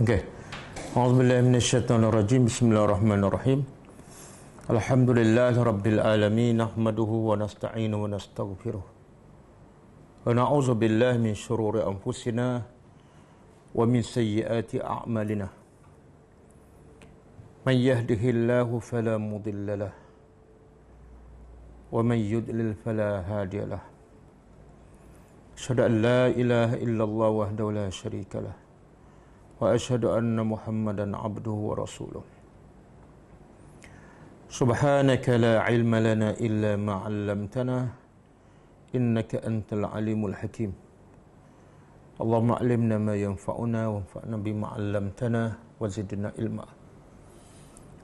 Okey. A'udzubillahi minasyaitonirrajim. Bismillahirrahmanirrahim. Alhamdulillahirabbil alamin. Nahmaduhu wa nasta'inuhu wa nastaghfiruh. Wa na'udzu billahi min syururi anfusina wa min sayyiati a'malina. Man yahdihillahu fala mudilla lahu wa man yudlil fala hadiya lahu. Asyhadu an la ilaha illallah wahdahu la syarika lahu wa asyhadu anna Muhammadan abduhu wa rasuluh. Subhanaka la ilma lana illa ma 'allamtana innaka antal alimul hakim. Allahumma 'allimna ma yanfa'una wanfa'na bima 'allamtana wa zidna ilma.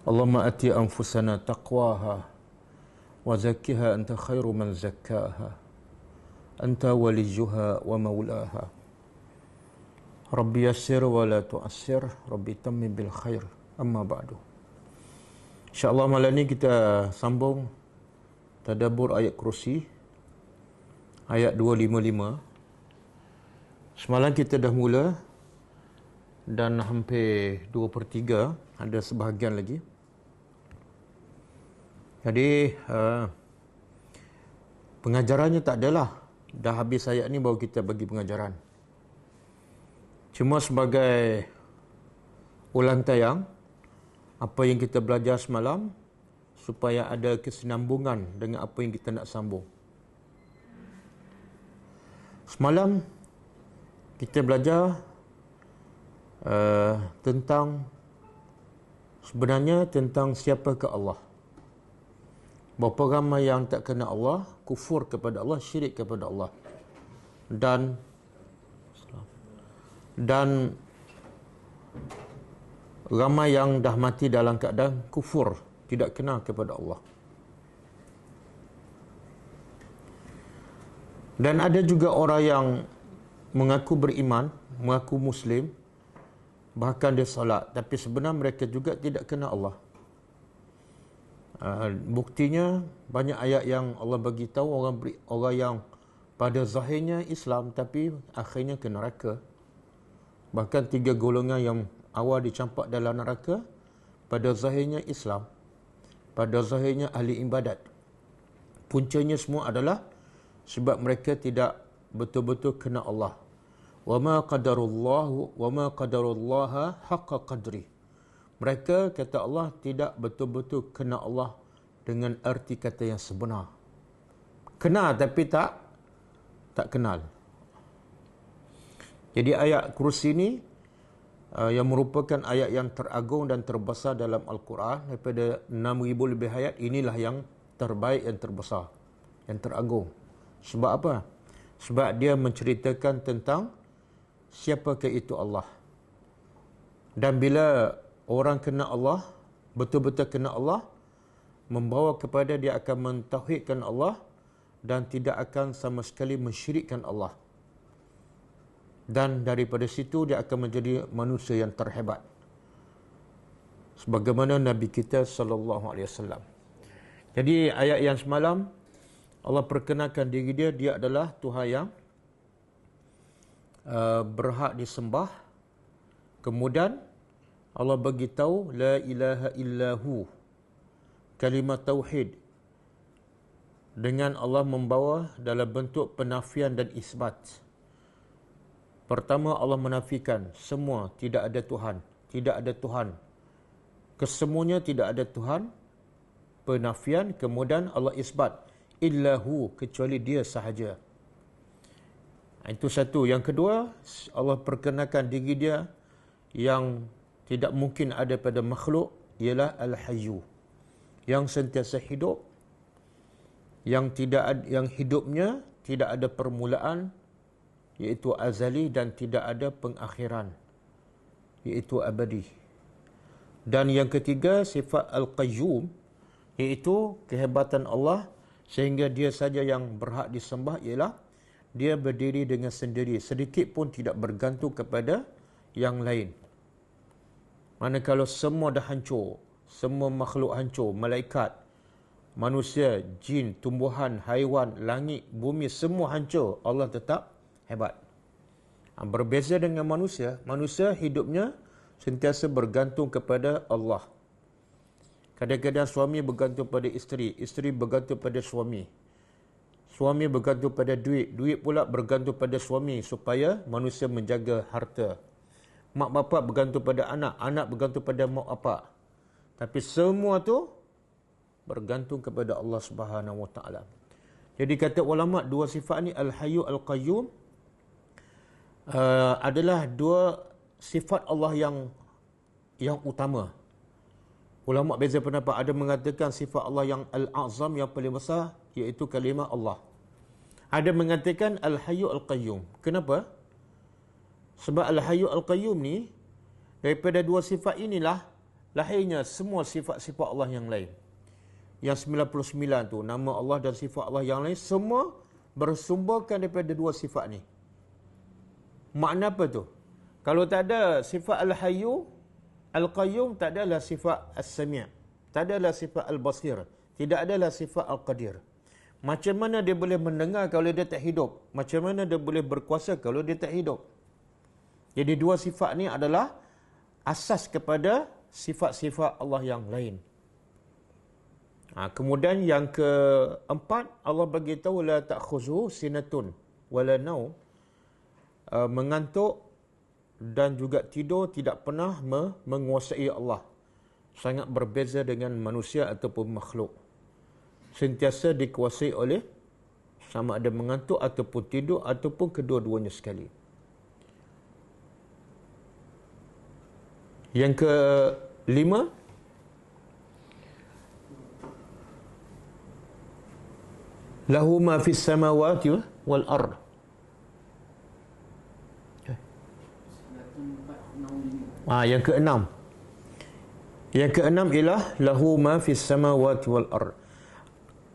Allahumma ati anfusana taqwaha wa zakkiha anta khairu man zakkaha anta waliyuha wa maulaha. Rabbi yassir wa la tu'assir, Rabbi tammim bil khair. Amma ba'du. InsyaAllah malam ni kita sambung tadabbur ayat kursi ayat 255. Semalam kita dah mula dan hampir 2/3, ada sebahagian lagi. Jadi pengajarannya tak adalah dah habis ayat ni baru kita bagi pengajaran. Cuma sebagai ulang tayang apa yang kita belajar semalam supaya ada kesinambungan dengan apa yang kita nak sambung. Semalam kita belajar sebenarnya tentang siapakah Allah. Berapa ramai yang tak kenal Allah, kufur kepada Allah, syirik kepada Allah. Dan ramai yang dah mati dalam keadaan kufur, tidak kenal kepada Allah. Dan ada juga orang yang mengaku beriman, mengaku Muslim, bahkan dia solat, tapi sebenarnya mereka juga tidak kenal Allah. Buktinya banyak ayat yang Allah bagi tahu orang yang pada zahirnya Islam tapi akhirnya ke neraka. Bahkan 3 golongan yang awal dicampak dalam neraka pada zahirnya Islam, pada zahirnya ahli ibadat. Puncanya semua adalah sebab mereka tidak betul-betul kenal Allah. Wa ma qadarullaha haqqa qadri. Mereka, kata Allah, tidak betul-betul kenal Allah dengan arti kata yang sebenar. Kenal tapi tak kenal. Jadi ayat kursi ini yang merupakan ayat yang teragung dan terbesar dalam Al-Quran, daripada 6,000 lebih ayat, inilah yang terbaik, yang terbesar, yang teragung. Sebab apa? Sebab dia menceritakan tentang siapakah itu Allah. Dan bila orang kenal Allah, betul-betul kenal Allah, membawa kepada dia akan mentauhidkan Allah dan tidak akan sama sekali mensyirikkan Allah. Dan daripada situ dia akan menjadi manusia yang terhebat. Sebagaimana Nabi kita sallallahu alaihi wasallam. Jadi ayat yang semalam Allah perkenalkan diri dia, dia adalah Tuhan yang berhak disembah. Kemudian Allah bagi tahu la ilaha illahu, kalimat tauhid, dengan Allah membawa dalam bentuk penafian dan isbat. Pertama, Allah menafikan semua, tidak ada Tuhan, tidak ada Tuhan. Kesemuanya tidak ada Tuhan, penafian. Kemudian Allah isbat, illahu, kecuali dia sahaja. Itu satu. Yang kedua, Allah perkenalkan diri dia yang tidak mungkin ada pada makhluk, ialah Al-Hayyu, yang sentiasa hidup, yang hidupnya tidak ada permulaan, iaitu azali, dan tidak ada pengakhiran, iaitu abadi. Dan yang ketiga, sifat Al-Qayyum, iaitu kehebatan Allah sehingga dia saja yang berhak disembah, ialah dia berdiri dengan sendiri, sedikit pun tidak bergantung kepada yang lain. Manakala semua dah hancur, semua makhluk hancur, malaikat, manusia, jin, tumbuhan, haiwan, langit, bumi, semua hancur, Allah tetap hebat. Berbeza dengan manusia, manusia hidupnya sentiasa bergantung kepada Allah. Kadang-kadang suami bergantung pada isteri, isteri bergantung pada suami. Suami bergantung pada duit, duit pula bergantung pada suami supaya manusia menjaga harta. Mak bapak bergantung pada anak, anak bergantung pada mak bapak. Tapi semua tu bergantung kepada Allah Subhanahu Wa Taala. Jadi kata ulama, dua sifat ni Al-Hayyu Al-Qayyum adalah dua sifat Allah yang utama. Ulama beza pendapat, ada mengatakan sifat Allah yang Al-Azam, yang paling besar, iaitu kalimah Allah. Ada mengatakan Al-Hayyu Al-Qayyum. Kenapa? Sebab Al-Hayyu Al-Qayyum ni, daripada dua sifat inilah lahirnya semua sifat-sifat Allah yang lain. Yang 99 tu, nama Allah dan sifat Allah yang lain, semua bersumberkan daripada dua sifat ni. Makna apa tu? Kalau tak ada sifat Al-Hayyu Al-Qayyum, tak adalah sifat As-Sami', tak adalah sifat Al-Basir, tidak adalah sifat Al-Qadir. Macam mana dia boleh mendengar kalau dia tak hidup? Macam mana dia boleh berkuasa kalau dia tak hidup? Jadi dua sifat ni adalah asas kepada sifat-sifat Allah yang lain. Kemudian yang keempat, Allah bagi tahu la ta'khuzuhu sinatun wala naum, mengantuk dan juga tidur tidak pernah menguasai Allah. Sangat berbeza dengan manusia ataupun makhluk. Sentiasa dikuasai oleh, sama ada mengantuk ataupun tidur ataupun kedua-duanya sekali. Yang kelima, lahu ma fis samawati wal ard. Yang keenam. Yang keenam ialah lahu ma fis samawati wal ard.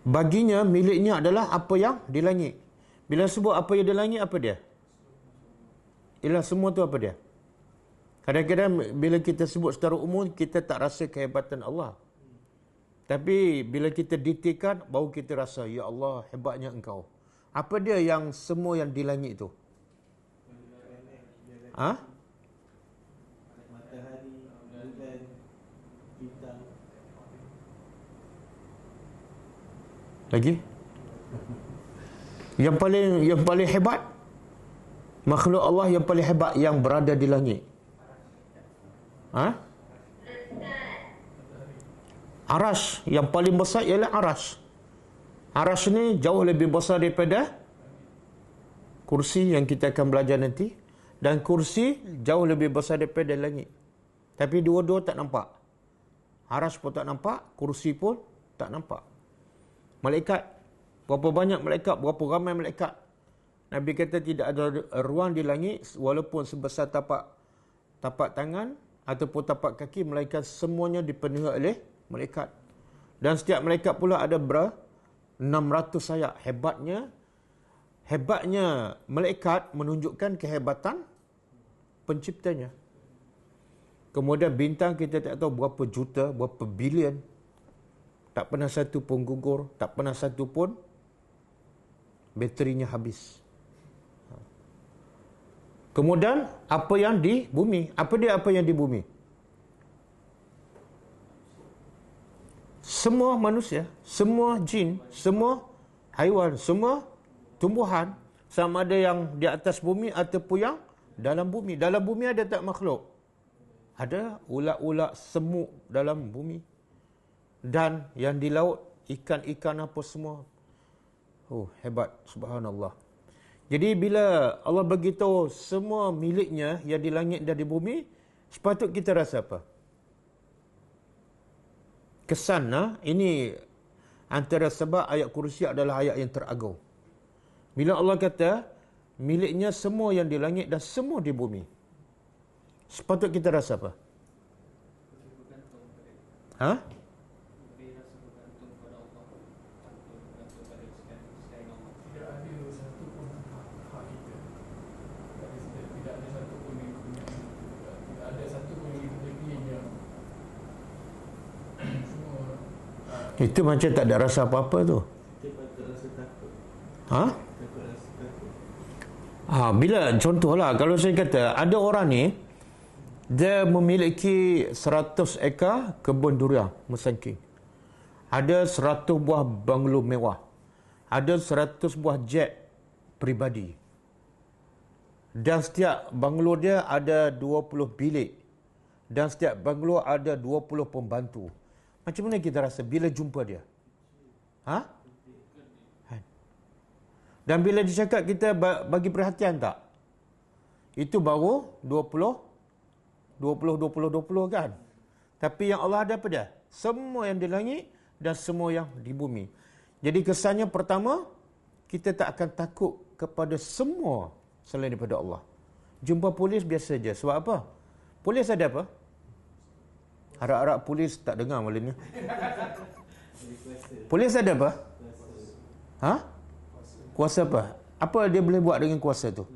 Baginya, miliknya adalah apa yang di langit. Bila sebut apa yang di langit, apa dia? Ialah semua tu apa dia? Kadang-kadang bila kita sebut secara umum, kita tak rasa kehebatan Allah. Tapi bila kita detailkan, baru kita rasa, ya Allah, hebatnya engkau. Apa dia yang semua yang di langit tu? Lagi? Yang paling hebat, makhluk Allah yang paling hebat yang berada di langit. Arash, yang paling besar ialah Arash. Arash ni jauh lebih besar daripada kursi yang kita akan belajar nanti. Dan kursi jauh lebih besar daripada langit. Tapi dua-dua tak nampak. Arash pun tak nampak, kursi pun tak nampak. Malaikat, berapa banyak malaikat, berapa ramai malaikat. Nabi kata tidak ada ruang di langit walaupun sebesar tapak tangan ataupun tapak kaki, melainkan semuanya dipenuhi oleh malaikat. Dan setiap malaikat pula ada 600 sayap. Hebatnya malaikat menunjukkan kehebatan penciptanya. Kemudian bintang kita tak tahu berapa juta, berapa bilion. Tak pernah satu pun gugur, tak pernah satu pun baterinya habis. Kemudian apa yang di bumi? Apa dia apa yang di bumi? Semua manusia, semua jin, semua haiwan, semua tumbuhan, sama ada yang di atas bumi ataupun yang dalam bumi. Dalam bumi ada tak makhluk? Ada ulat-ulat, semut dalam bumi. Dan yang di laut, ikan-ikan apa semua. Oh, hebat, subhanallah. Jadi bila Allah beritahu semua miliknya yang di langit dan di bumi, sepatut kita rasa apa? Kesan, ini antara sebab ayat kursi adalah ayat yang teragung. Bila Allah kata, miliknya semua yang di langit dan semua di bumi, sepatut kita rasa apa? Itu macam tak ada rasa apa-apa tu. Bila contohlah, kalau saya kata ada orang ni Dia memiliki 100 ekar kebun durian Mesangking. Ada 100 buah banglo mewah. Ada 100 buah jet peribadi. Dan setiap banglo dia ada 20 bilik. Dan setiap banglo ada 20 pembantu. Macam mana kita rasa bila jumpa dia? Ha? Dan bila dicakap kita bagi perhatian tak? Itu baru 20 kan? Tapi yang Allah ada apa dia? Semua yang di langit dan semua yang di bumi. Jadi kesannya pertama, kita tak akan takut kepada semua selain daripada Allah. Jumpa polis biasa je. Sebab apa? Polis ada apa? Harap-harap polis tak dengar malam ni. Polis ada apa? Ha? Kuasa apa? Apa dia boleh buat dengan kuasa tu?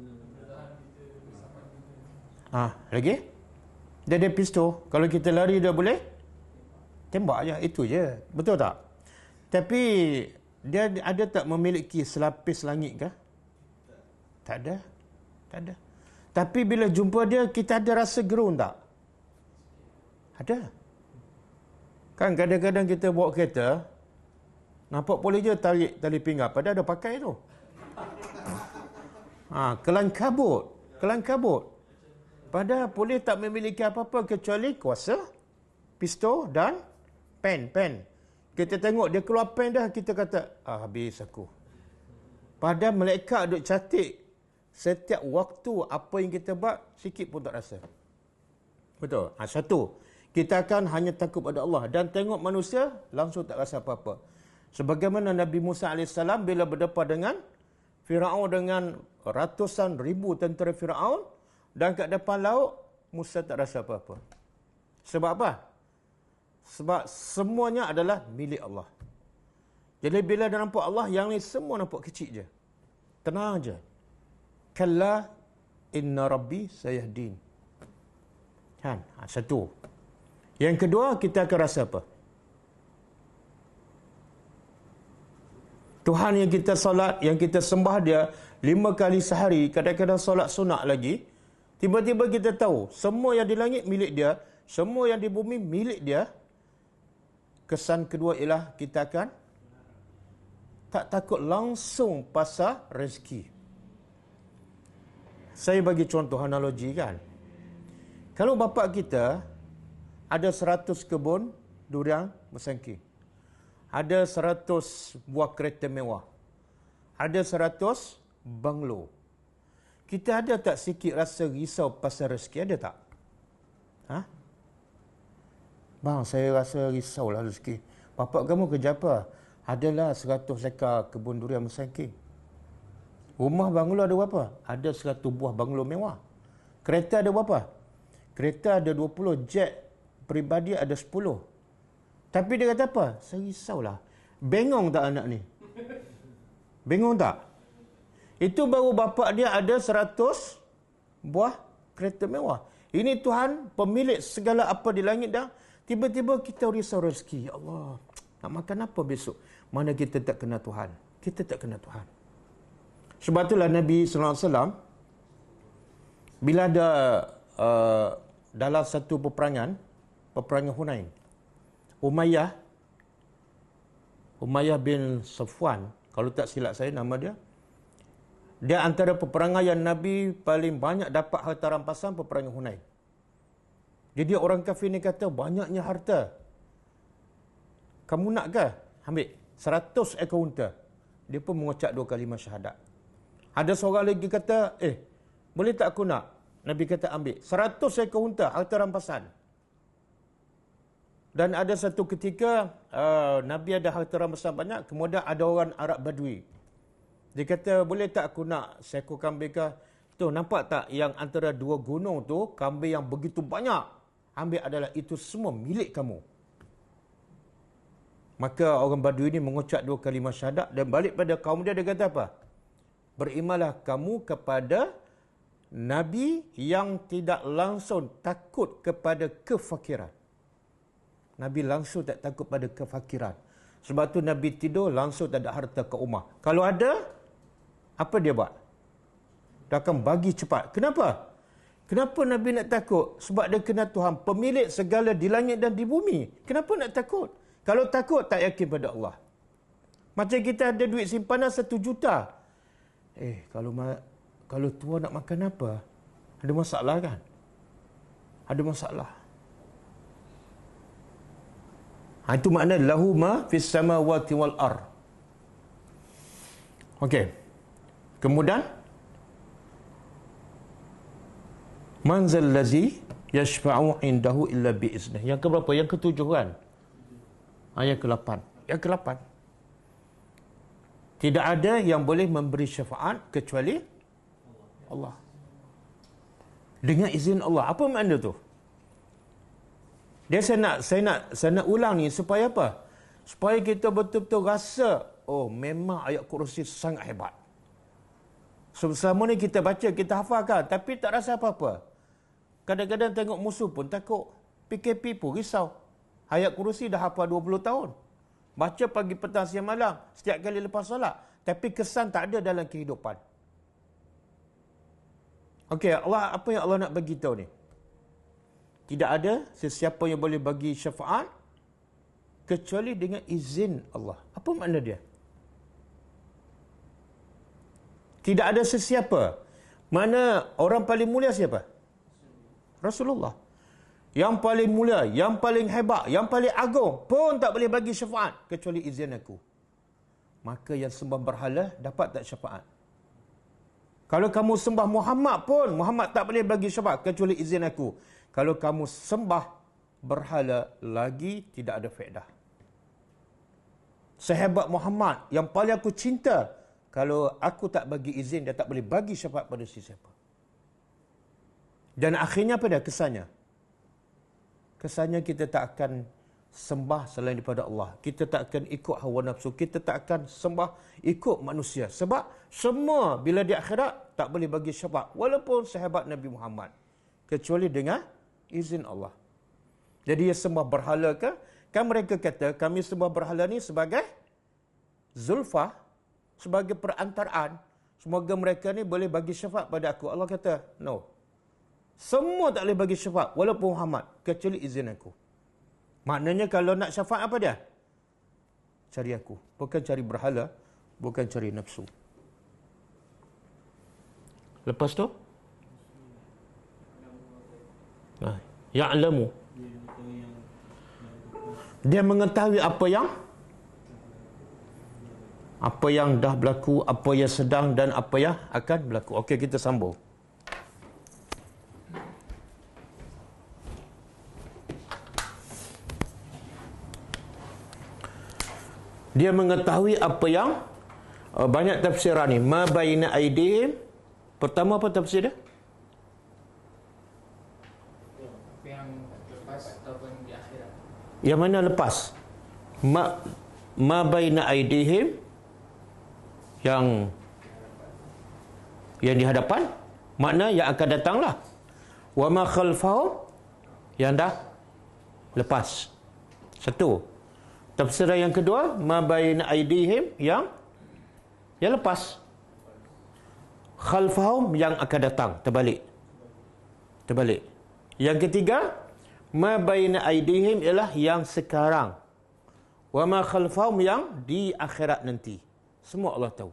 Lagi? Dia ada pistol. Kalau kita lari dia boleh tembak je. Itu je. Betul tak? Tapi dia ada tak memiliki selapis langit kah? Tak ada. Tak ada. Tapi bila jumpa dia, kita ada rasa gerun tak? Ada. Kan kadang-kadang kita bawa kereta, nampak boleh je tarik tali pinggang. Padahal ada pakai tu. Kelang kabut. Kelang kabut. Padahal polis tak memiliki apa-apa kecuali kuasa, pistol dan pen. Kita tengok dia keluar pen dah, kita kata, habis aku. Padahal malaikat duk catik setiap waktu apa yang kita buat, sikit pun tak rasa. Betul? Satu, kita akan hanya takut pada Allah. Dan tengok manusia, langsung tak rasa apa-apa. Sebagaimana Nabi Musa AS bila berdepan dengan Firaun dengan ratusan ribu tentera Firaun, dan kat depan laut, Musa tak rasa apa-apa. Sebab apa? Sebab semuanya adalah milik Allah. Jadi bila dia nampak Allah, yang ni semua nampak kecil je. Tenang je. Kalla inna rabbi sayahdin. Kan? Satu. Yang kedua, kita akan rasa apa? Tuhan yang kita solat, yang kita sembah dia 5 kali sehari, kadang-kadang solat sunat lagi, tiba-tiba kita tahu, semua yang di langit milik dia, semua yang di bumi milik dia. Kesan kedua ialah kita akan tak takut langsung pasal rezeki. Saya bagi contoh analogi kan. Kalau bapa kita ada 100 kebun durian Mesangking, ada 100 buah kereta mewah, ada 100 banglo, kita ada tak sikit rasa risau pasal rezeki? Ada tak? Bang, saya rasa risaulah rezeki. Bapak kamu kerja apa? Adalah 100 ekar kebun durian Mesangking. Rumah banglo ada berapa? Ada 100 buah banglo mewah. Kereta ada berapa? Kereta ada 20, jet peribadi ada 10. Tapi dia kata apa? Saya risaulah. Bengong tak anak ni? Bengong tak? Itu baru bapa dia ada 100 buah kereta mewah. Ini Tuhan pemilik segala apa di langit dah. Tiba-tiba kita risau rezeki. Ya Allah, nak makan apa besok? Mana kita tak kenal Tuhan? Kita tak kenal Tuhan. Sebab itulah Nabi SAW, bila ada dalam satu peperangan Hunain, Umayyah bin Safwan, kalau tak silap saya nama dia, dia antara peperangan yang Nabi paling banyak dapat harta rampasan peperangan Hunain. Jadi orang kafir ni kata, banyaknya harta. Kamu nak ke? Ambil 100 ekor unta. Dia pun mengucap 2 kalimah syahadat. Ada seorang lagi kata, boleh tak aku nak? Nabi kata, ambil 100 ekor unta, harta rampasan. Dan ada satu ketika, Nabi ada harta rampasan banyak, kemudian ada orang Arab Badui. Dia kata, boleh tak aku nak seekor kambing ke? Tu, nampak tak yang antara 2 gunung tu, kambing yang begitu banyak. Ambil, adalah itu semua milik kamu. Maka orang Badui ini mengucap 2 kalimah syahadat dan balik pada kaum dia, dia kata apa? Berimanlah kamu kepada Nabi yang tidak langsung takut kepada kefakiran. Nabi langsung tak takut pada kefakiran. Sebab tu Nabi tidur langsung tak ada harta ke rumah. Kalau ada, apa dia buat? Dia akan bagi cepat. Kenapa? Kenapa Nabi nak takut? Sebab dia kenal Tuhan, pemilik segala di langit dan di bumi. Kenapa nak takut? Kalau takut, tak yakin pada Allah. Macam kita ada duit simpanan 1 juta. Kalau Tuhan nak makan apa? Ada masalah kan? Ada masalah. Itu makna lahu ma fis samawati wal ar. Okey. Kemudian manzal ladzi yashfa'u indahu illa bi iznih. Yang keberapa? Yang ke-7 kan? Yang ke-8. Yang ke-8. Tidak ada yang boleh memberi syafaat kecuali Allah. Dengan izin Allah. Apa makna tu? Dia saya nak ulang ni supaya apa? Supaya kita betul-betul rasa, oh memang ayat kursi sangat hebat. Selama ni kita baca, kita hafalkan, tapi tak rasa apa-apa. Kadang-kadang tengok musuh pun takut. PKP pun risau. Ayat kursi dah hafal 20 tahun. Baca pagi, petang, siang, malam. Setiap kali lepas solat. Tapi kesan tak ada dalam kehidupan. Okey, Allah, apa yang Allah nak bagi tahu ni? Tidak ada sesiapa yang boleh bagi syafaat kecuali dengan izin Allah. Apa makna dia? Tidak ada sesiapa. Mana orang paling mulia siapa? Rasulullah. Yang paling mulia, yang paling hebat, yang paling agung pun tak boleh bagi syafaat kecuali izin aku. Maka yang sembah berhala dapat tak syafaat? Kalau kamu sembah Muhammad pun, Muhammad tak boleh bagi syafaat kecuali izin aku. Kalau kamu sembah berhala lagi tidak ada faedah. Sehebat Muhammad yang paling aku cinta, kalau aku tak bagi izin, dia tak boleh bagi syafaat pada sesiapa. Dan akhirnya apa dia kesannya? Kesannya kita tak akan sembah selain daripada Allah. Kita tak akan ikut hawa nafsu. Kita tak akan sembah ikut manusia. Sebab semua bila di akhirat tak boleh bagi syafaat. Walaupun sehebat Nabi Muhammad. Kecuali dengan izin Allah. Jadi dia sembah berhala ke? Kan mereka kata kami sembah berhala ni sebagai zulfah. Sebagai perantaraan. Semoga mereka ni boleh bagi syafaat pada aku. Allah kata no. Semua tak boleh bagi syafaat walaupun Muhammad kecuali izin aku. Maknanya kalau nak syafaat apa dia? Cari aku. Bukan cari berhala, bukan cari nafsu. Lepas tu? Ya'lamu. Dia mengetahui apa yang dah berlaku, apa yang sedang dan apa yang akan berlaku. Okey, kita sambung. Dia mengetahui apa yang banyak tafsiran ni. Ma baina aidihim. Pertama apa tafsir dia? Yang lepas ataupun di akhirat. Yang mana lepas? Ma baina aidihim, yang di hadapan, makna yang akan datanglah. Wa ma khalfahum, yang dah lepas. Satu. Tafsiran yang kedua, ma baina aidihim, yang lepas. Khalfahum, yang akan datang. Terbalik. Yang ketiga, ma baina aidihim ialah yang sekarang. Wa ma khalfahum, yang di akhirat nanti. Semua Allah tahu.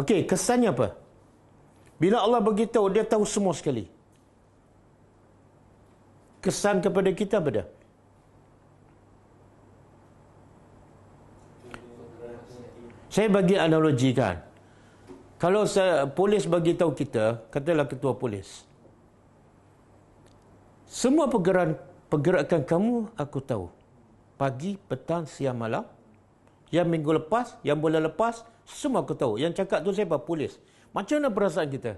Okey, kesannya apa? Bila Allah beritahu, dia tahu semua sekali. Kesan kepada kita apa dia? Saya bagi analogi kan. Kalau polis bagi tahu kita, katalah ketua polis. Semua pergerakan kamu aku tahu. Pagi, petang, siang, malam. Yang minggu lepas, yang bulan lepas, semua aku tahu. Yang cakap tu siapa? Polis. Macam mana perasaan kita?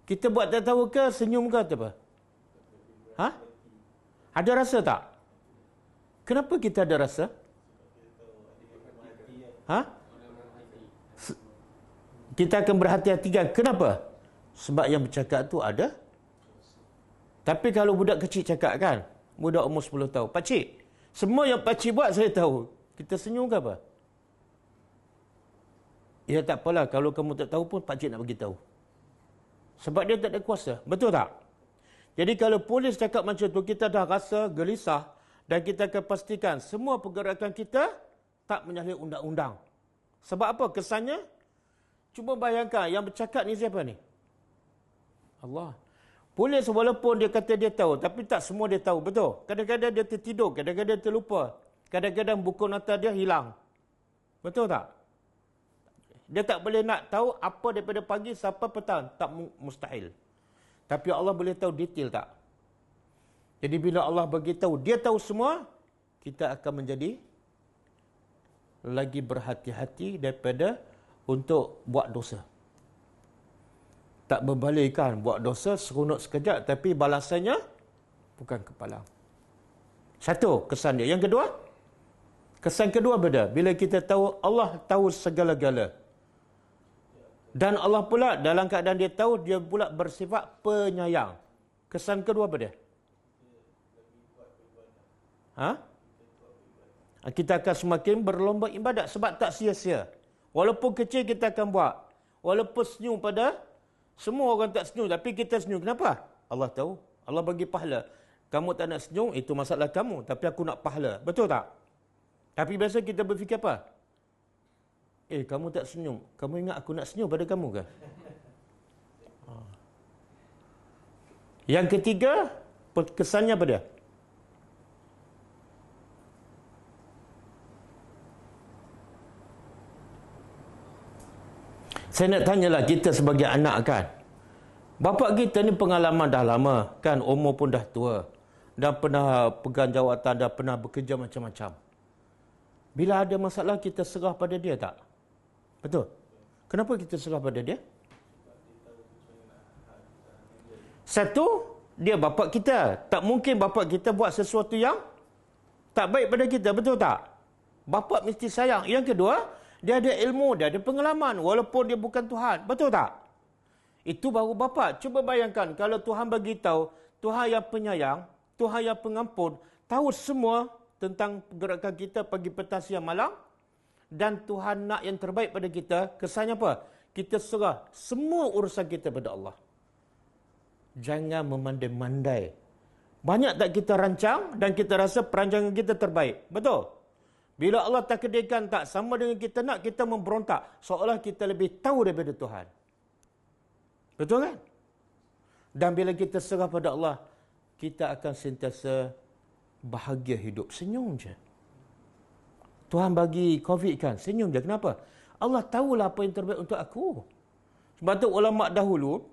Kita buat tak tahu ke, senyum ke atau apa? Ada rasa tak? Kenapa kita ada rasa? Kita akan berhati-hati kan? Kenapa? Sebab yang bercakap tu ada. Tapi kalau budak kecil cakap kan, budak umur 10 tahun, pakcik, semua yang pakcik buat saya tahu. Kita senyum ke apa? Ya tak apalah, kalau kamu tak tahu pun pakcik nak bagi tahu. Sebab dia tak ada kuasa. Betul tak? Jadi kalau polis cakap macam tu, kita dah rasa gelisah dan kita akan pastikan semua pergerakan kita tak menyalahi undang-undang. Sebab apa? Kesannya, cuba bayangkan yang bercakap ni siapa ni? Allah. Polis walaupun dia kata dia tahu, tapi tak semua dia tahu. Betul? Kadang-kadang dia tertidur, kadang-kadang dia terlupa. Kadang-kadang buku nota dia hilang. Betul tak? Dia tak boleh nak tahu apa daripada pagi sampai petang. Tak mustahil. Tapi Allah boleh tahu detail tak? Jadi bila Allah bagi tahu, dia tahu semua, kita akan menjadi lagi berhati-hati daripada untuk buat dosa. Tak berbalikan buat dosa seronok sekejap, tapi balasannya bukan kepala. Satu, kesan dia. Yang kedua, kesan kedua beda. Bila kita tahu Allah tahu segala-gala. Dan Allah pula dalam keadaan dia tahu, dia pula bersifat penyayang. Kesan kedua apa dia? Kita akan semakin berlomba ibadat sebab tak sia-sia. Walaupun kecil kita akan buat. Walaupun senyum pada semua orang tak senyum, tapi kita senyum. Kenapa? Allah tahu. Allah bagi pahala. Kamu tak nak senyum, itu masalah kamu. Tapi aku nak pahala. Betul tak? Tapi biasa kita berfikir apa? Kamu tak senyum. Kamu ingat aku nak senyum pada kamu ke? Yang ketiga, kesannya apa dia? Saya nak tanyalah kita sebagai anak kan. Bapa kita ni pengalaman dah lama kan, umur pun dah tua. Dah pernah pegang jawatan, dah pernah bekerja macam-macam. Bila ada masalah kita serah pada dia tak? Betul? Kenapa kita serah pada dia? Satu, dia bapa kita. Tak mungkin bapa kita buat sesuatu yang tak baik pada kita. Betul tak? Bapa mesti sayang. Yang kedua, dia ada ilmu, dia ada pengalaman. Walaupun dia bukan Tuhan. Betul tak? Itu baru bapa. Cuba bayangkan kalau Tuhan bagi tahu, Tuhan yang penyayang, Tuhan yang pengampun, tahu semua tentang pergerakan kita pagi, petang, siang, malam. Dan Tuhan nak yang terbaik pada kita. Kesannya apa? Kita serah semua urusan kita pada Allah. Jangan memandai-mandai. Banyak tak kita rancang dan kita rasa perancangan kita terbaik. Betul? Bila Allah takdirkan tak sama dengan kita nak, kita memberontak. Seolah kita lebih tahu daripada Tuhan. Betul kan? Dan bila kita serah pada Allah, kita akan sentiasa bahagia hidup. Senyum je. Tuhan bagi COVID kan, senyum je. Kenapa? Allah tahulah apa yang terbaik untuk aku. Sebab tu ulama dahulu,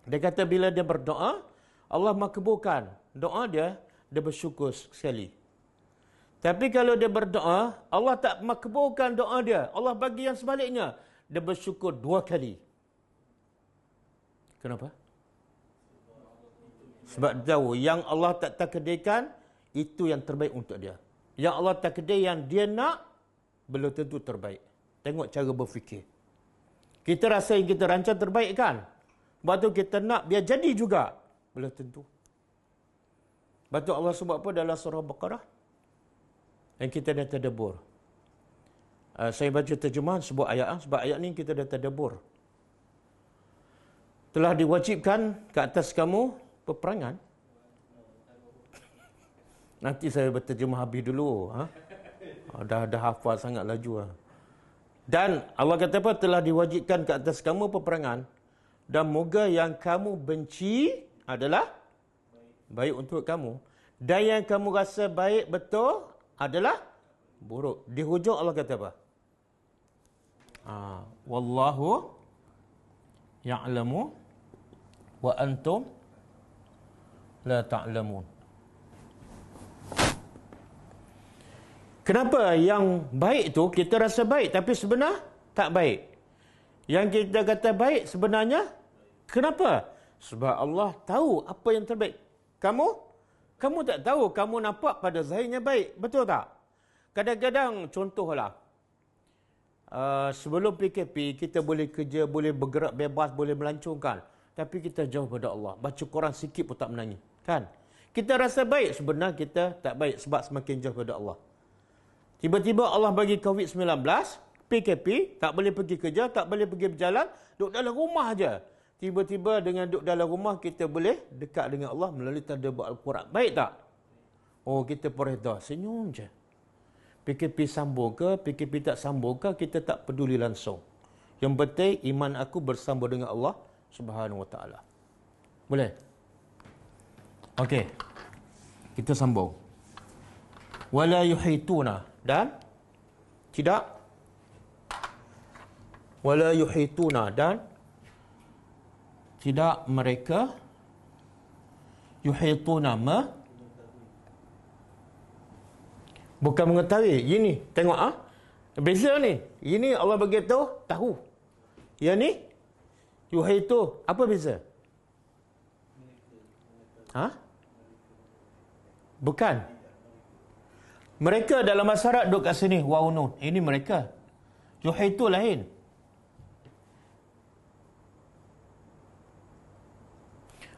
dia kata bila dia berdoa, Allah makbulkan doa dia, dia bersyukur sekali. Tapi kalau dia berdoa, Allah tak makbulkan doa dia. Allah bagi yang sebaliknya. Dia bersyukur 2 kali. Kenapa? Sebab dia tahu yang Allah tak takdirkan, itu yang terbaik untuk dia. Yang Allah takdir yang dia nak, belum tentu terbaik. Tengok cara berfikir. Kita rasa yang kita rancang terbaik kan? Sebab tu kita nak biar jadi juga. Belum tentu. Sebab tu Allah sebut apa dalam surah Baqarah? Yang kita dah tadabbur. Saya baca terjemahan sebuah ayat. Sebab ayat ni kita dah tadabbur. Telah diwajibkan ke atas kamu peperangan. Nanti saya berterjemah habis dulu. Dah hafal sangat laju. Dan Allah kata apa? Telah diwajibkan ke atas kamu peperangan. Dan moga yang kamu benci adalah baik untuk kamu. Dan yang kamu rasa baik betul adalah buruk. Di hujung Allah kata apa? Wallahu ya'lamu wa antum la ta'lamun. Kenapa yang baik tu kita rasa baik tapi sebenarnya tak baik? Yang kita kata baik sebenarnya kenapa? Sebab Allah tahu apa yang terbaik. Kamu tak tahu, kamu nampak pada zahirnya baik. Betul tak? Kadang-kadang contohlah. Sebelum PKP kita boleh kerja, boleh bergerak bebas, boleh melancongkan. Tapi kita jauh pada Allah. Baca Quran sikit pun tak menangis. Kan? Kita rasa baik, sebenarnya kita tak baik sebab semakin jauh pada Allah. Tiba-tiba Allah bagi COVID-19, PKP, tak boleh pergi kerja, tak boleh pergi berjalan, duduk dalam rumah aja. Tiba-tiba dengan duduk dalam rumah, kita boleh dekat dengan Allah melalui tadabbur Al-Quran. Baik tak? Oh, kita perintah, senyum je. PKP sambung ke, PKP tak sambung ke, kita tak peduli langsung. Yang penting, iman aku bersambung dengan Allah Subhanahu Wa Taala. Boleh? Okey. Kita sambung. Wala yuhituna, dan tidak wala yuhituna, dan tidak mereka yuhituna bukan mengetahui. Ini tengok beza ni. Ini Allah bagi tahu. Yang ni yuhitu, apa beza? Bukan. Mereka dalam bahasa Arab duduk kat sini, waw nun. Ini mereka. Yuhitu lain.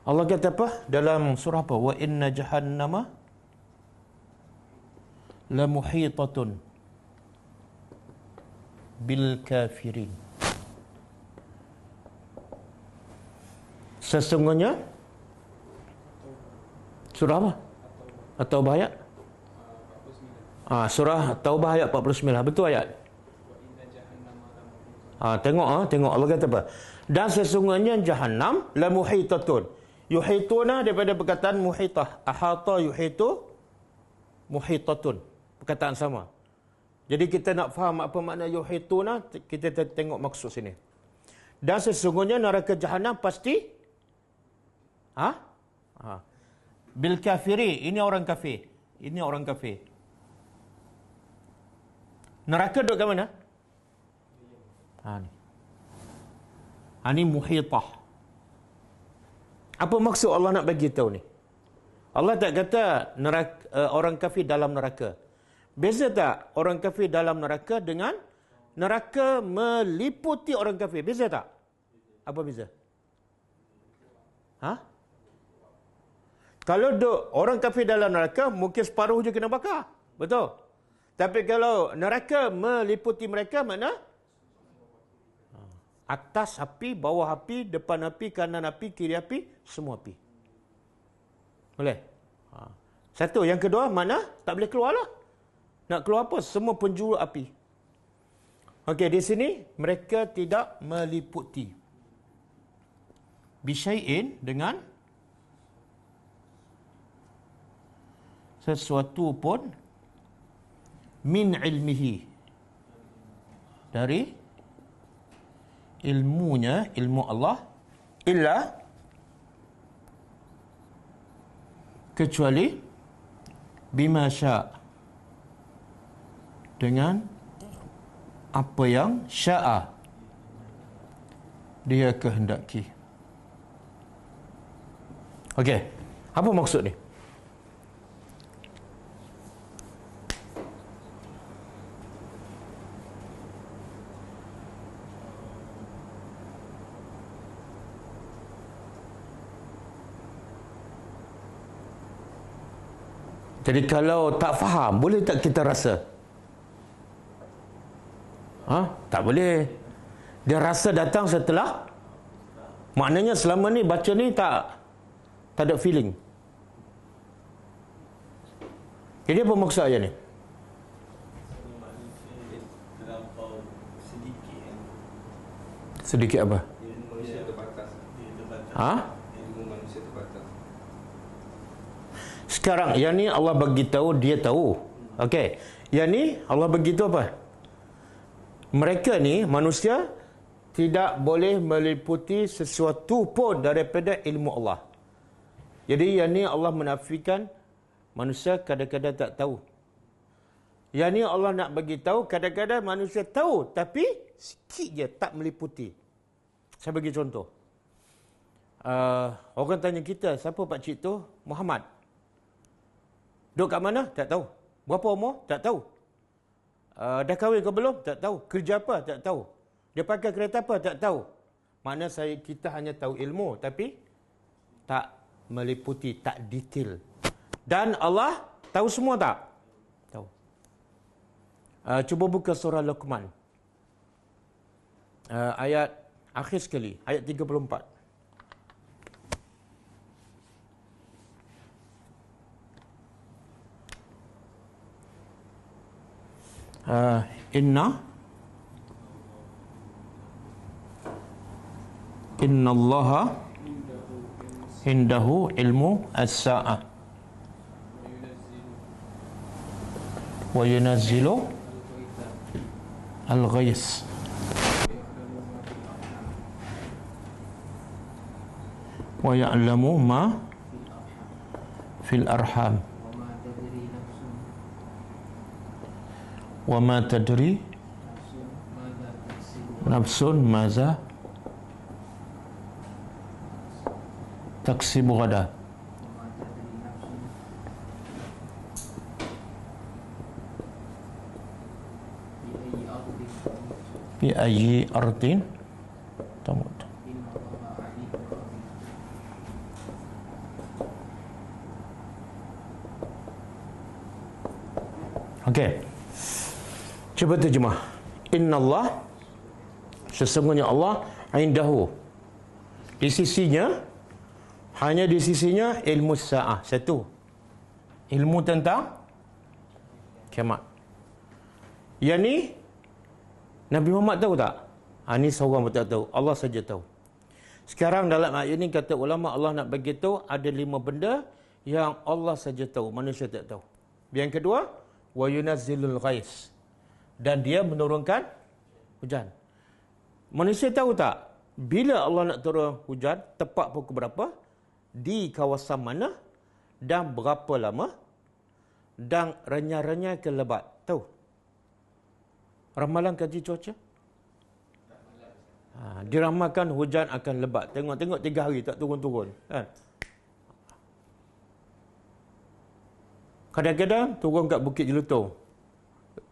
Allah kata apa? Dalam surah apa? Wa inna jahannama la muhitatun bil kafirin. Sesungguhnya surah apa? Atau ayat? Surah Taubah ayat 49. Betul ayat? Tengok Allah kata apa? Dan sesungguhnya jahannam la muhitatun. Yuhituna daripada perkataan muhitah. Ahata yuhitu muhitatun. Perkataan sama. Jadi kita nak faham apa makna yuhituna, kita tengok maksud sini. Dan sesungguhnya neraka jahannam pasti bil kafiri. Ini orang kafir. Ini orang kafir. Neraka duduk kat mana? Ni muhitah. Apa maksud Allah nak bagi tahu ni? Allah tak kata neraka, orang kafir dalam neraka. Beza tak orang kafir dalam neraka dengan neraka meliputi orang kafir? Beza tak? Apa beza? Kalau orang kafir dalam neraka, mungkin separuh je kena bakar. Betul? Tapi kalau neraka meliputi mereka, mana? Atas api, bawah api, depan api, kanan api, kiri api, semua api. Boleh? Satu. Yang kedua, mana? Tak boleh keluar lah. Nak keluar apa? Semua penjuru api. Okey, di sini mereka tidak meliputi. Bisyai'in, dengan sesuatu pun, min ilmihi, dari ilmunya, ilmu Allah, illa, kecuali bima sya', dengan apa yang sya'a, dia kehendaki. Okey, apa maksud ni? Jadi kalau tak faham, boleh tak kita rasa? Tak boleh. Dia rasa datang setelah. Maknanya selama ni baca ni tak ada feeling. Jadi apa maksud ayat ni? Sedikit apa? Manusia terbatas. Manusia terbatas. Sekarang yang ni Allah bagi tahu, dia tahu. Okey. Yang ni Allah bagi tahu apa? Mereka ni manusia tidak boleh meliputi sesuatu pun daripada ilmu Allah. Jadi yang ni Allah menafikan manusia kadang-kadang tak tahu. Yang ni Allah nak bagi tahu kadang-kadang manusia tahu tapi sikit je, tak meliputi. Saya bagi contoh. Orang tanya kita, siapa pak cik tu? Muhammad. Duduk kat mana? Tak tahu. Berapa umur? Tak tahu. Dah kahwin ke belum? Tak tahu. Kerja apa? Tak tahu. Dia pakai kereta apa? Tak tahu. Makna kita hanya tahu ilmu tapi tak meliputi, tak detail. Dan Allah tahu semua tak? Tahu. Cuba buka surah Luqman. ayat akhir sekali, ayat 34. Inna Allaha indahu ilmu as-sa'ah wa yunazzilu al-ghais wa ya'lamu ma fil arham wa ma tadri nafsun maza taksibu ghadan bi ayyi ardin tamut. Okey. Cuba terjemah. Innallah, sesungguhnya Allah, indahu, di sisinya, hanya di sisinya ilmu sa'ah. Satu, ilmu tentang kiamat. Yang ni Nabi Muhammad tahu tak? Ini seorang pun tak tahu, Allah saja tahu. Sekarang dalam ayat ini kata ulama, Allah nak bagi tahu ada 5 benda yang Allah saja tahu, manusia tak tahu. Yang kedua, wa yunazzilul ghais, dan dia menurunkan hujan. Manusia tahu tak bila Allah nak turun hujan, tepat pukul berapa, di kawasan mana, dan berapa lama, dan renyah-renyah ke lebat? Tahu? Ramalan kaji cuaca? Diramalkan hujan akan lebat. Tengok-tengok 3 hari tak turun-turun. Kan? Kadang-kadang turun kat Bukit Jelutong,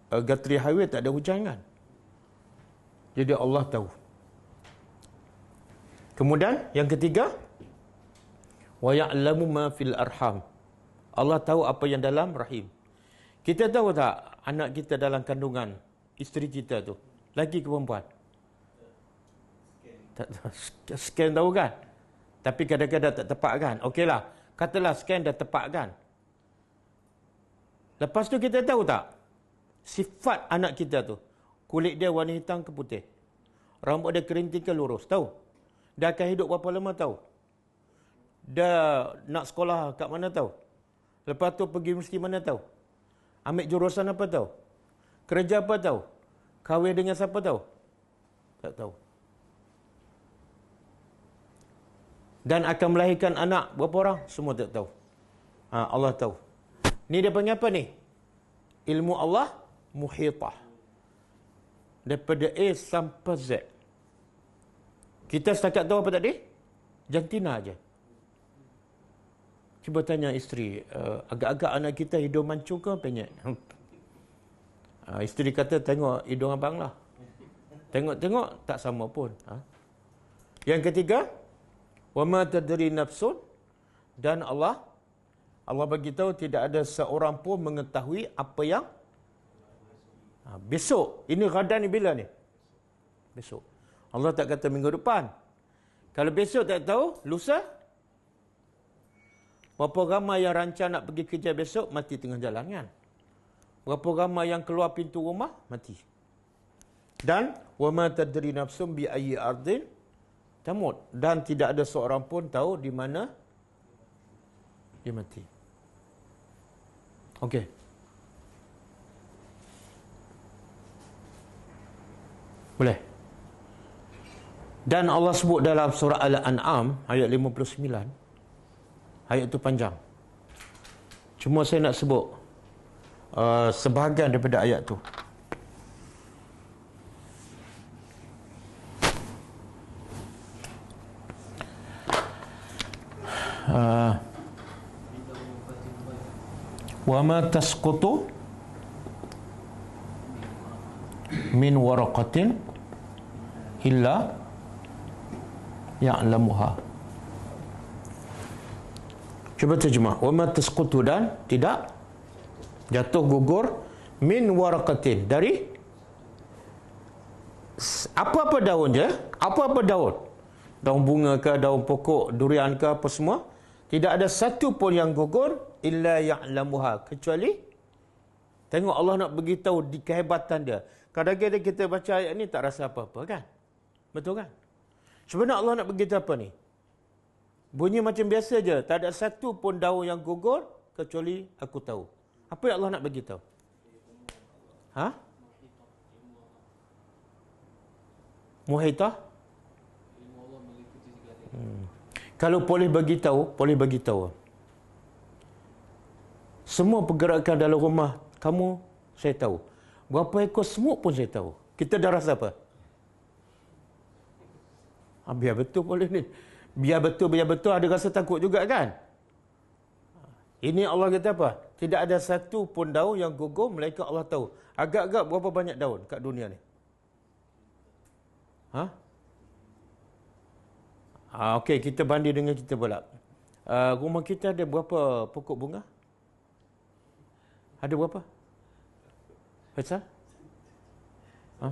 Gatri Highway tak ada hujan kan. Jadi Allah tahu. Kemudian yang ketiga, wa ya'lamu ma fil arham, Allah tahu apa yang dalam rahim. Kita tahu tak anak kita dalam kandungan isteri kita tu laki ke perempuan? Scan tahu kan, tapi kadang-kadang tak tepat kan. Okeylah, katalah scan dah tepat kan. Lepas tu kita tahu tak sifat anak kita tu, kulit dia warna hitam ke putih, rambut dia kerinting ke lurus, tahu? Dia akan hidup berapa lama, tahu? Dia nak sekolah kat mana, tahu? Lepas tu pergi universiti mana, tahu? Ambil jurusan apa, tahu? Kerja apa, tahu? Kahwin dengan siapa, tahu? Tak tahu. Dan akan melahirkan anak berapa orang, semua tak tahu. Allah tahu. Ni dia panggil apa ni? Ilmu Allah muhitah. Daripada A sampai Z. Kita setakat tahu apa tadi? Jantina aja. Cuba tanya isteri, agak-agak anak kita hidung mancung ke penyet? Isteri kata, tengok hidung abang lah. Tengok-tengok tak sama pun. Yang ketiga, wa ma tadri nafsun, dan Allah bagi tahu tidak ada seorang pun mengetahui apa yang besok. Ini ghadan ni bila ni? Besok. Allah tak kata minggu depan. Kalau besok tak tahu, lusa. Berapa ramai yang rancang nak pergi kerja besok, mati tengah jalan kan? Berapa ramai yang keluar pintu rumah, mati. Dan wa ma tadri nafsum bi ayyi ardin tamut, dan tidak ada seorang pun tahu di mana dia mati. Okey. Boleh. Dan Allah sebut dalam surah Al-An'am ayat 59. Ayat itu panjang. Cuma saya nak sebut sebahagian daripada ayat tu. Wa ma tasqutu min waraqatin illa ya'lamuha. Cuba terjemah. Wa ma tasqutu, dan tidak jatuh gugur, min waraqatin, dari Apa-apa daun je, apa-apa daun. Daun bunga ke, daun pokok, durian ke, apa semua. Tidak ada satu pun yang gugur illa ya'lamuha, kecuali tengok Allah nak beritahu di kehebatan dia. Kadang-kadang kita baca ayat ni tak rasa apa-apa kan? Betul kan? Sebenarnya Allah nak beritahu apa ni? Bunyi macam biasa je, tak ada satu pun daun yang gugur kecuali aku tahu. Apa yang Allah nak beritahu? Ha? Muhitah? Kalau boleh bagi tahu. Semua pergerakan dalam rumah kamu saya tahu. Berapa ekor semut pun saya tahu. Kita dah rasa apa? Biar betul boleh ni. Biar betul ada rasa takut juga kan? Ini Allah kata apa? Tidak ada satu pun daun yang gugur melainkan Allah tahu. Agak-agak berapa banyak daun kat dunia ni? Ha? Okey, kita banding dengan kita pula. Rumah kita ada berapa pokok bunga? Ada berapa? Faisal? Ha?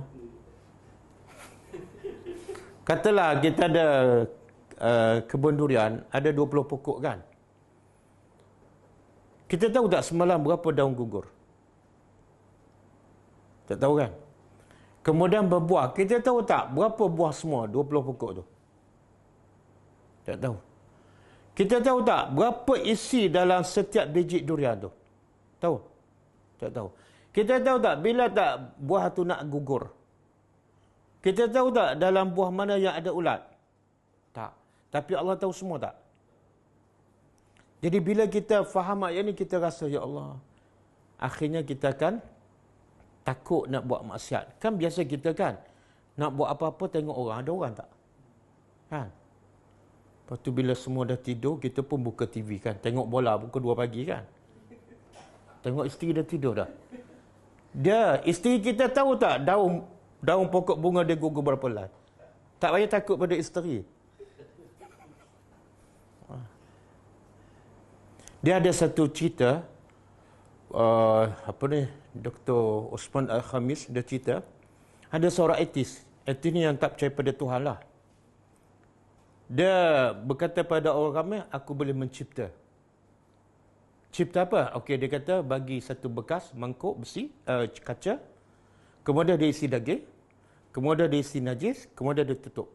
Katalah kita ada kebun durian, ada 20 pokok kan? Kita tahu tak semalam berapa daun gugur? Tak tahu kan? Kemudian berbuah, kita tahu tak berapa buah semua 20 pokok tu? Tak tahu. Kita tahu tak berapa isi dalam setiap biji durian tu? Tahu? Tak tahu. Kita tahu tak bila tak buah tu nak gugur? Kita tahu tak dalam buah mana yang ada ulat? Tak. Tapi Allah tahu semua tak? Jadi bila kita faham ayat ni, kita rasa, ya Allah, akhirnya kita akan takut nak buat maksiat. Kan biasa kita kan, nak buat apa-apa tengok orang, ada orang tak? Kan? Lepas tu bila semua dah tidur, kita pun buka TV kan. Tengok bola pukul 2 pagi kan. Tengok isteri dah tidur dah. Isteri kita tahu tak daun pokok bunga dia gugur berapa helai? Tak payah takut pada isteri. Dia ada satu cerita, Dr. Osman Al-Khamis dia cerita, ada seorang ateis ni yang tak percaya pada Tuhan lah. Dia berkata pada orang ramai, aku boleh mencipta. Cipta apa? Okey, dia kata bagi satu bekas mangkuk besi, kaca, kemudian dia isi daging, kemudian dia isi najis, kemudian dia tutup.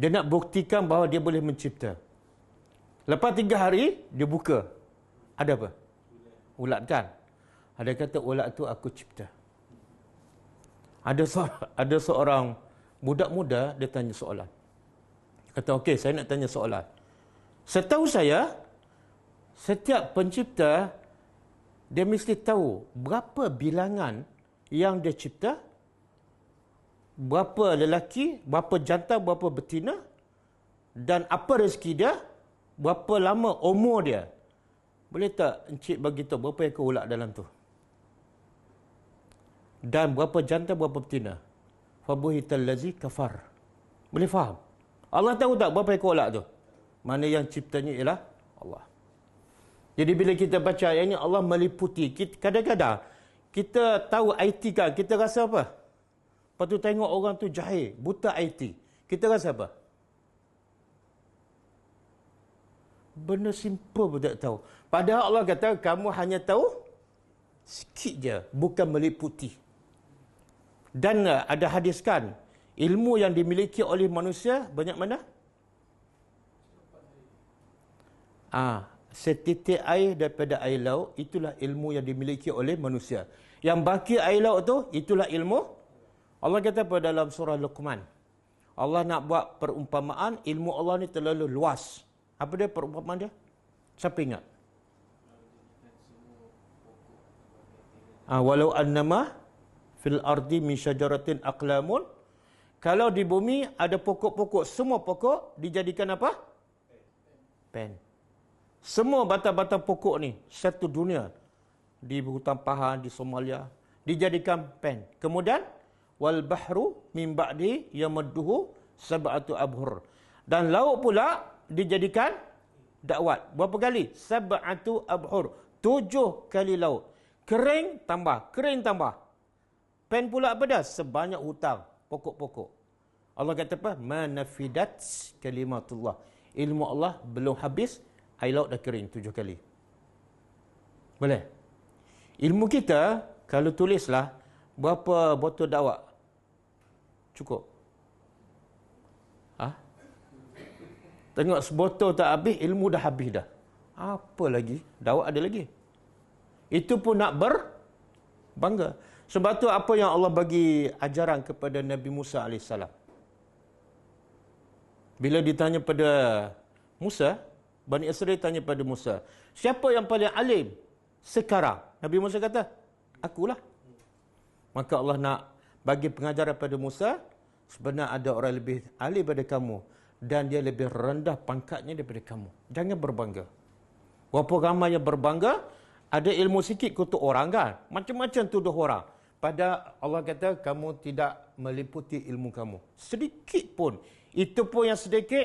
Dia nak buktikan bahawa dia boleh mencipta. Lepas 3 hari, dia buka. Ada apa? Ulat kan? Ada kata ulat tu aku cipta. Ada seorang budak muda, dia tanya soalan. Kata, okey, saya nak tanya soalan. Setahu saya, setiap pencipta, dia mesti tahu berapa bilangan yang dia cipta, berapa lelaki, berapa jantan, berapa betina, dan apa rezeki dia, berapa lama umur dia. Boleh tak encik bagi tahu berapa ekor ulat dalam tu? Dan berapa jantan, berapa betina? Fabuhital ladzi kafar. Boleh faham? Allah tahu tak berapa ekor ulat tu? Mana yang ciptanya ialah Allah. Jadi bila kita baca ayat ini, Allah meliputi. Kadang-kadang kita tahu IT kan, kita rasa apa? Lepas tu tengok orang tu jahil, buta IT. Kita rasa apa? Benda simple pun tak tahu. Padahal Allah kata, kamu hanya tahu sikit je, bukan meliputi. Dan ada hadis kan, ilmu yang dimiliki oleh manusia banyak mana? Setitik air daripada air laut, itulah ilmu yang dimiliki oleh manusia. Yang baki air laut tu, itulah ilmu. Allah kata pada dalam surah Luqman, Allah nak buat perumpamaan, ilmu Allah ni terlalu luas. Apa dia perumpamaan dia? Siapa ingat? Walau annama fil ardi min syajaratin aqlamun. Kalau di bumi ada pokok-pokok, semua pokok dijadikan apa? Pen. Semua batang-batang pokok ni, satu dunia, di hutan Pahan, di Somalia, dijadikan pen. Kemudian, wal bahru min ba'di yamadduhu sab'atu abhur. Dan laut pula dijadikan dakwat. Berapa kali? Sab'atu abhur. 7 kali laut. Kering tambah, kering tambah. Pen pula apa dah? Sebanyak hutang, pokok-pokok. Allah kata apa? Manafidat kalimatullah. Ilmu Allah belum habis, air laut dah kering 7 kali. Boleh? Ilmu kita, kalau tulislah, berapa botol dakwah? Cukup. Tengok sebotol tak habis, ilmu dah habis dah. Apa lagi? Dakwah ada lagi. Itu pun nak berbangga. Sebab tu apa yang Allah bagi ajaran kepada Nabi Musa AS. Bila ditanya pada Musa, Bani Israel tanya pada Musa, siapa yang paling alim sekarang? Nabi Musa kata, akulah. Maka Allah nak bagi pengajaran pada Musa, sebenarnya ada orang lebih alim daripada kamu dan dia lebih rendah pangkatnya daripada kamu. Jangan berbangga. Walaupun ramai yang berbangga, ada ilmu sikit kutuk orang kan? Macam-macam tuduh orang. Pada Allah kata, kamu tidak meliputi ilmu kamu. Sedikit pun. Itu pun yang sedikit.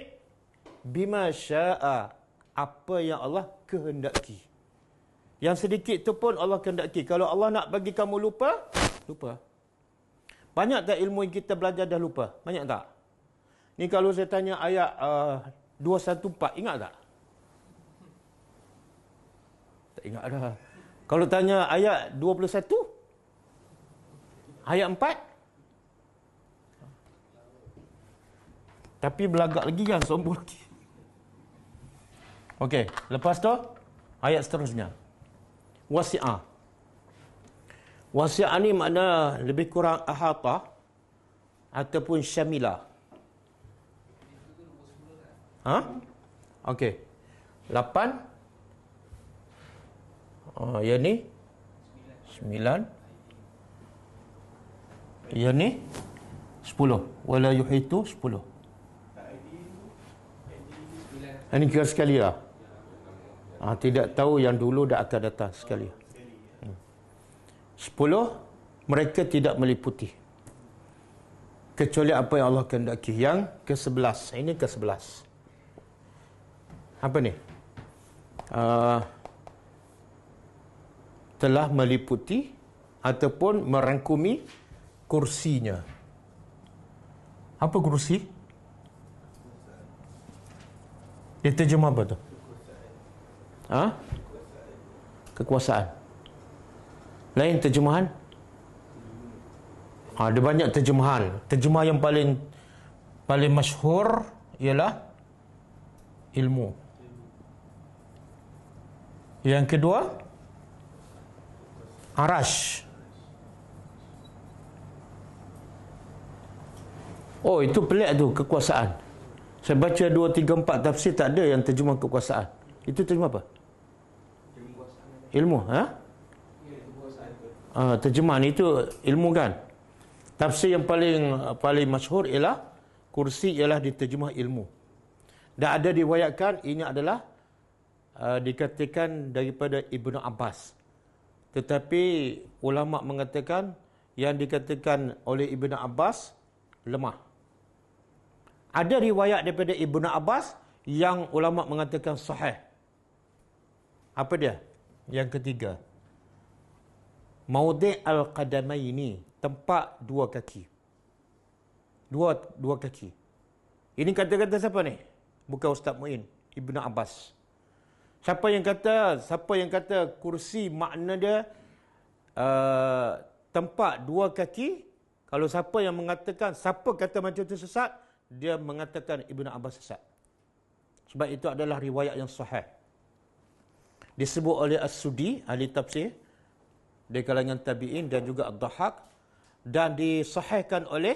Bima sya'a. Apa yang Allah kehendaki. Yang sedikit tu pun Allah kehendaki. Kalau Allah nak bagi kamu lupa, lupa. Banyak tak ilmu yang kita belajar dah lupa? Banyak tak? Ni kalau saya tanya ayat 214, ingat tak? Tak ingat dah. Kalau tanya ayat 21, ayat 4, tapi belagak lagi kan, sombong lagi. Okey, lepas tu ayat seterusnya. Wasi'ah. Wasi'ah ni makna lebih kurang ahata ataupun syamilah. Okey. 8. Yang ni 9. Yang ni 10. Wala yuhitu 10. Ini kira sekali lah. Tidak tahu yang dulu dah akan datang sekali. 10. Mereka tidak meliputi kecuali apa yang Allah kehendaki. Yang ke-11. Ini ke-11. Apa ni? Telah meliputi ataupun merangkumi kursinya. Apa kursi? Dia terjemah apa tu? Kekuasaan. Lain terjemahan? Ada banyak terjemahan. Terjemah yang paling masyhur ialah ilmu. Yang kedua, arash. Oh, itu pelik tu, kekuasaan. Saya baca 2, 3, 4 tafsir tak ada yang terjemah kekuasaan. Itu terjemah apa? Ilmu, terjemahan itu ilmu kan? Tafsir yang paling masyhur ialah kursi, ialah diterjemah ilmu. Dan ada diwayatkan ini adalah dikatakan daripada Ibnu Abbas. Tetapi ulama mengatakan yang dikatakan oleh Ibnu Abbas lemah. Ada riwayat daripada Ibnu Abbas yang ulama mengatakan sahih. Apa dia? Yang ketiga, maudhi' al-qadamaini, tempat dua kaki. Dua kaki. Ini kata-kata siapa ni? Bukan Ustaz Muin, Ibnu Abbas. Siapa yang kata kursi makna dia tempat dua kaki? Kalau siapa yang mengatakan, siapa kata macam itu sesat, dia mengatakan Ibnu Abbas sesat. Sebab itu adalah riwayat yang sahih. Disebut oleh As-Sudi, ahli tafsir dari kalangan tabi'in dan juga Ad-Dhahhak, dan disahihkan oleh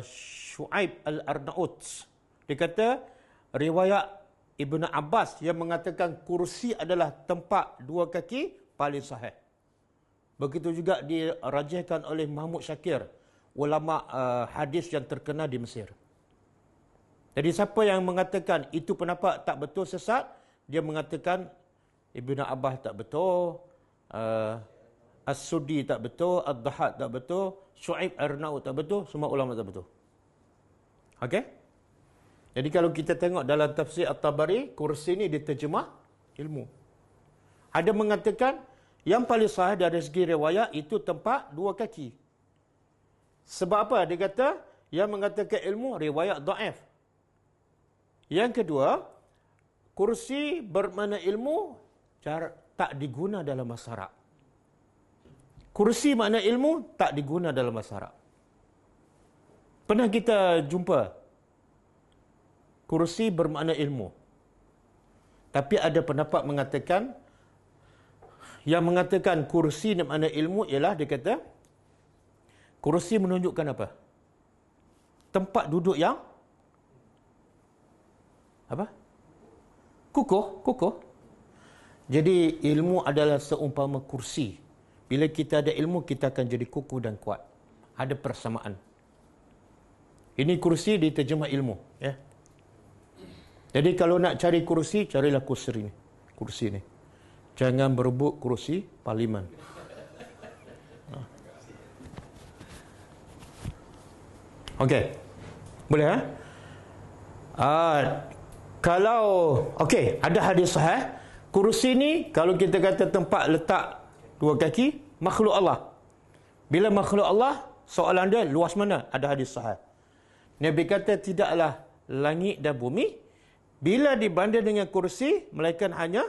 Shu'aib Al-Arnaut. Dia kata riwayat Ibnu Abbas yang mengatakan kursi adalah tempat dua kaki paling sahih. Begitu juga dirajihkan oleh Mahmud Syakir, ulama hadis yang terkenal di Mesir. Jadi siapa yang mengatakan itu pendapat tak betul, sesat, dia mengatakan Ibnu Abbas tak betul, As-Sudi tak betul, Ad-Dhahhak tak betul, Shu'aib Al-Arnaut tak betul, semua ulama tak betul. Okey? Jadi kalau kita tengok dalam tafsir At-Tabari, kursi ini diterjemah ilmu. Ada mengatakan Yang paling sahih dari segi riwayat itu tempat dua kaki. Sebab apa? Dia kata, yang mengatakan ilmu riwayat dhaif. Yang kedua, kursi bermakna ilmu tak diguna dalam bahasa Arab. Kursi makna ilmu tak diguna dalam bahasa Arab. Pernah kita jumpa kursi bermakna ilmu. Tapi ada pendapat mengatakan, yang mengatakan kursi bermakna ilmu ialah dia kata, kursi menunjukkan apa? Tempat duduk yang apa? Kukuh. Jadi ilmu adalah seumpama kursi. Bila kita ada ilmu, kita akan jadi kukuh dan kuat. Ada persamaan. Ini kursi diterjemah ilmu, ya. Jadi kalau nak cari kursi, carilah kursi ni. Kursi ni. Jangan berebut kursi parlimen. Okey. Boleh, ha? Kalau okey, ada hadis sahih, kursi ni kalau kita kata tempat letak dua kaki, makhluk Allah. Bila makhluk Allah, soalan dia luas mana? Ada hadis sahih. Nabi kata tidaklah langit dan bumi bila dibanding dengan kursi melainkan hanya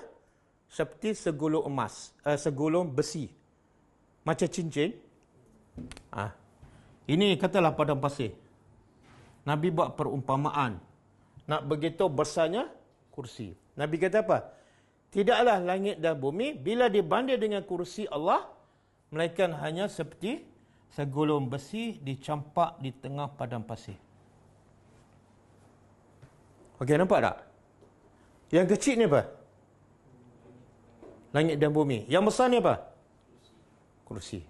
seperti segulung emas, segulung besi. Macam cincin. Ini katalah padang pasir. Nabi buat perumpamaan. Nak begitu besarnya kursi. Nabi kata apa? Tidaklah langit dan bumi bila dibanding dengan kursi Allah melainkan hanya seperti segulung besi dicampak di tengah padang pasir. Okey, nampak tak? Yang kecil ni apa? Langit dan bumi. Yang besar ni apa? Kursi.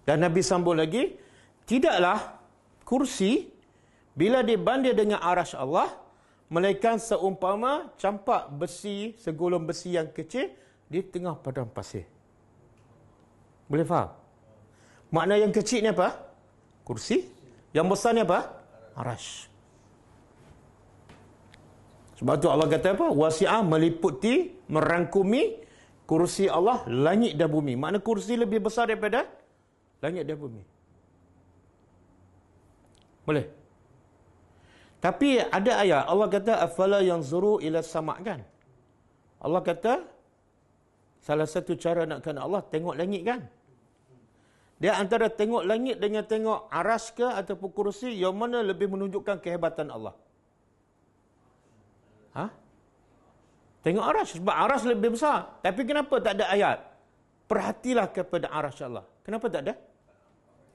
Dan Nabi sambung lagi, tidaklah kursi bila dibanding dengan arasy Allah melainkan seumpama campak besi, segulung besi yang kecil di tengah padang pasir. Boleh faham? Makna yang kecil ni apa? Kursi. Yang besar ni apa? Arasy. Sebab tu Allah kata apa? Wasi'ah, meliputi, merangkumi kursi Allah langit dan bumi. Makna kursi lebih besar daripada langit dan bumi. Boleh? Tapi ada ayat Allah kata afala yanzuru ila sama' kan? Allah kata salah satu cara nak kenal Allah tengok langit kan? Dia antara tengok langit dengan tengok aras ke ataupun kursi, yang mana lebih menunjukkan kehebatan Allah? Tengok aras, sebab aras lebih besar. Tapi kenapa tak ada ayat? Perhatilah kepada aras Allah. Kenapa tak ada?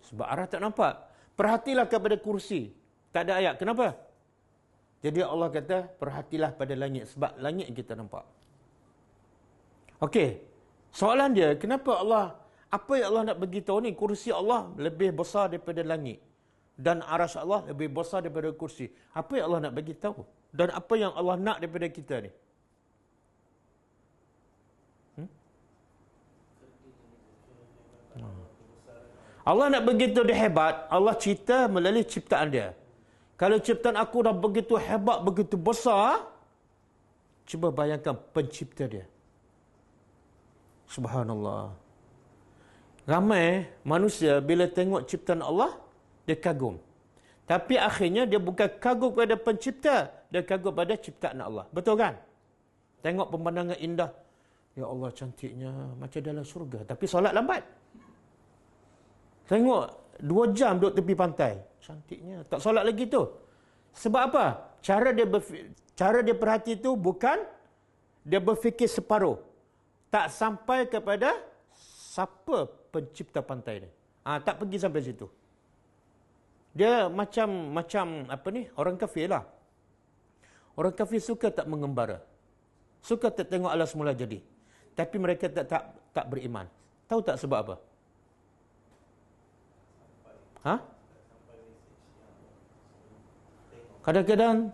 Sebab aras tak nampak. Perhatilah kepada kursi. Tak ada ayat. Kenapa? Jadi Allah kata, perhatilah pada langit. Sebab langit kita nampak. Okey. Soalan dia, kenapa Allah, apa yang Allah nak beritahu ni? Kursi Allah lebih besar daripada langit. Dan aras Allah lebih besar daripada kursi. Apa yang Allah nak beritahu? Dan apa yang Allah nak daripada kita ni? Allah nak begitu dia hebat, Allah cerita melalui ciptaan dia. Kalau ciptaan aku dah begitu hebat, begitu besar, cuba bayangkan pencipta dia. Subhanallah. Ramai manusia bila tengok ciptaan Allah, dia kagum. Tapi akhirnya dia bukan kagum kepada pencipta, dia kagum pada ciptaan Allah. Betul kan? Tengok pemandangan indah. Ya Allah, cantiknya macam dalam syurga. Tapi solat lambat. Tengok 2 jam duduk tepi pantai. Cantiknya. Tak solat lagi tu. Sebab apa? Cara dia perhati tu bukan dia berfikir separuh. Tak sampai kepada siapa pencipta pantai ni. Tak pergi sampai situ. Dia macam apa ni? Orang kafir lah. Orang kafir suka tak mengembara. Suka tak tengok alam semula jadi. Tapi mereka tak beriman. Tahu tak sebab apa? Kadang-kadang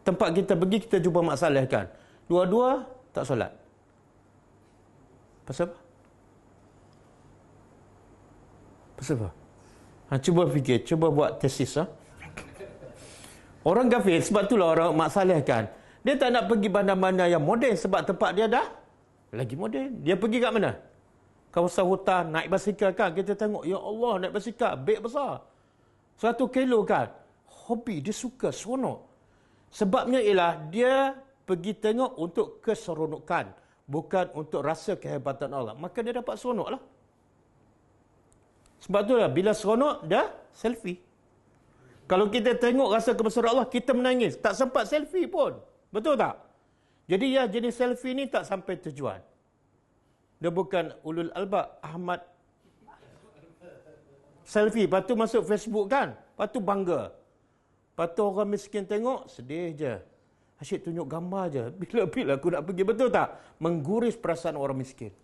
tempat kita pergi, kita jumpa masalah kan. Dua-dua tak solat. Pasal apa? Pasal apa? Cuba fikir, cuba buat tesis. Orang kafir, sebab itulah orang masalah kan. Dia tak nak pergi bandar-bandar yang moden sebab tempat dia dah lagi moden. Dia pergi kat mana? kawasan hutan, naik basikal kan, kita tengok, ya Allah, naik basikal, beg besar. 1 kilo kan. Hobi, dia suka, seronok. Sebabnya ialah dia pergi tengok untuk keseronokan, bukan untuk rasa kehebatan Allah. Maka dia dapat seronok lah. Sebab itulah, bila seronok, dia selfie. Kalau kita tengok rasa kebesaran Allah, kita menangis. Tak sempat selfie pun. Betul tak? Jadi ya, jenis selfie ni tak sampai tujuan. Dia bukan ulul albab, Ahmad. Selfie, lepas tu masuk Facebook kan? Lepas tu bangga. Lepas tu orang miskin tengok, sedih je. Asyik tunjuk gambar je. Bila-bila aku nak pergi, betul tak? Mengguris perasaan orang miskin.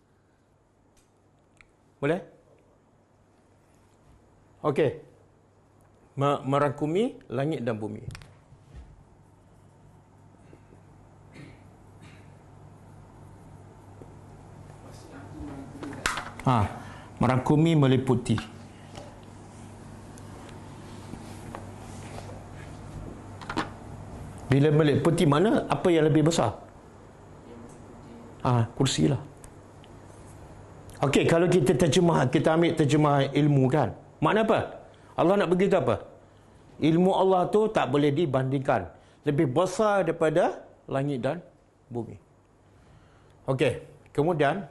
Boleh? Okey. Merangkumi langit dan bumi. Merangkumi, meliputi. Bila meliputi mana? Apa yang lebih besar? Kursi lah. Okey, kalau kita terjemah, kita ambil terjemah ilmu kan. Makna apa? Allah nak beritahu apa? Ilmu Allah tu tak boleh dibandingkan. Lebih besar daripada langit dan bumi. Okey, kemudian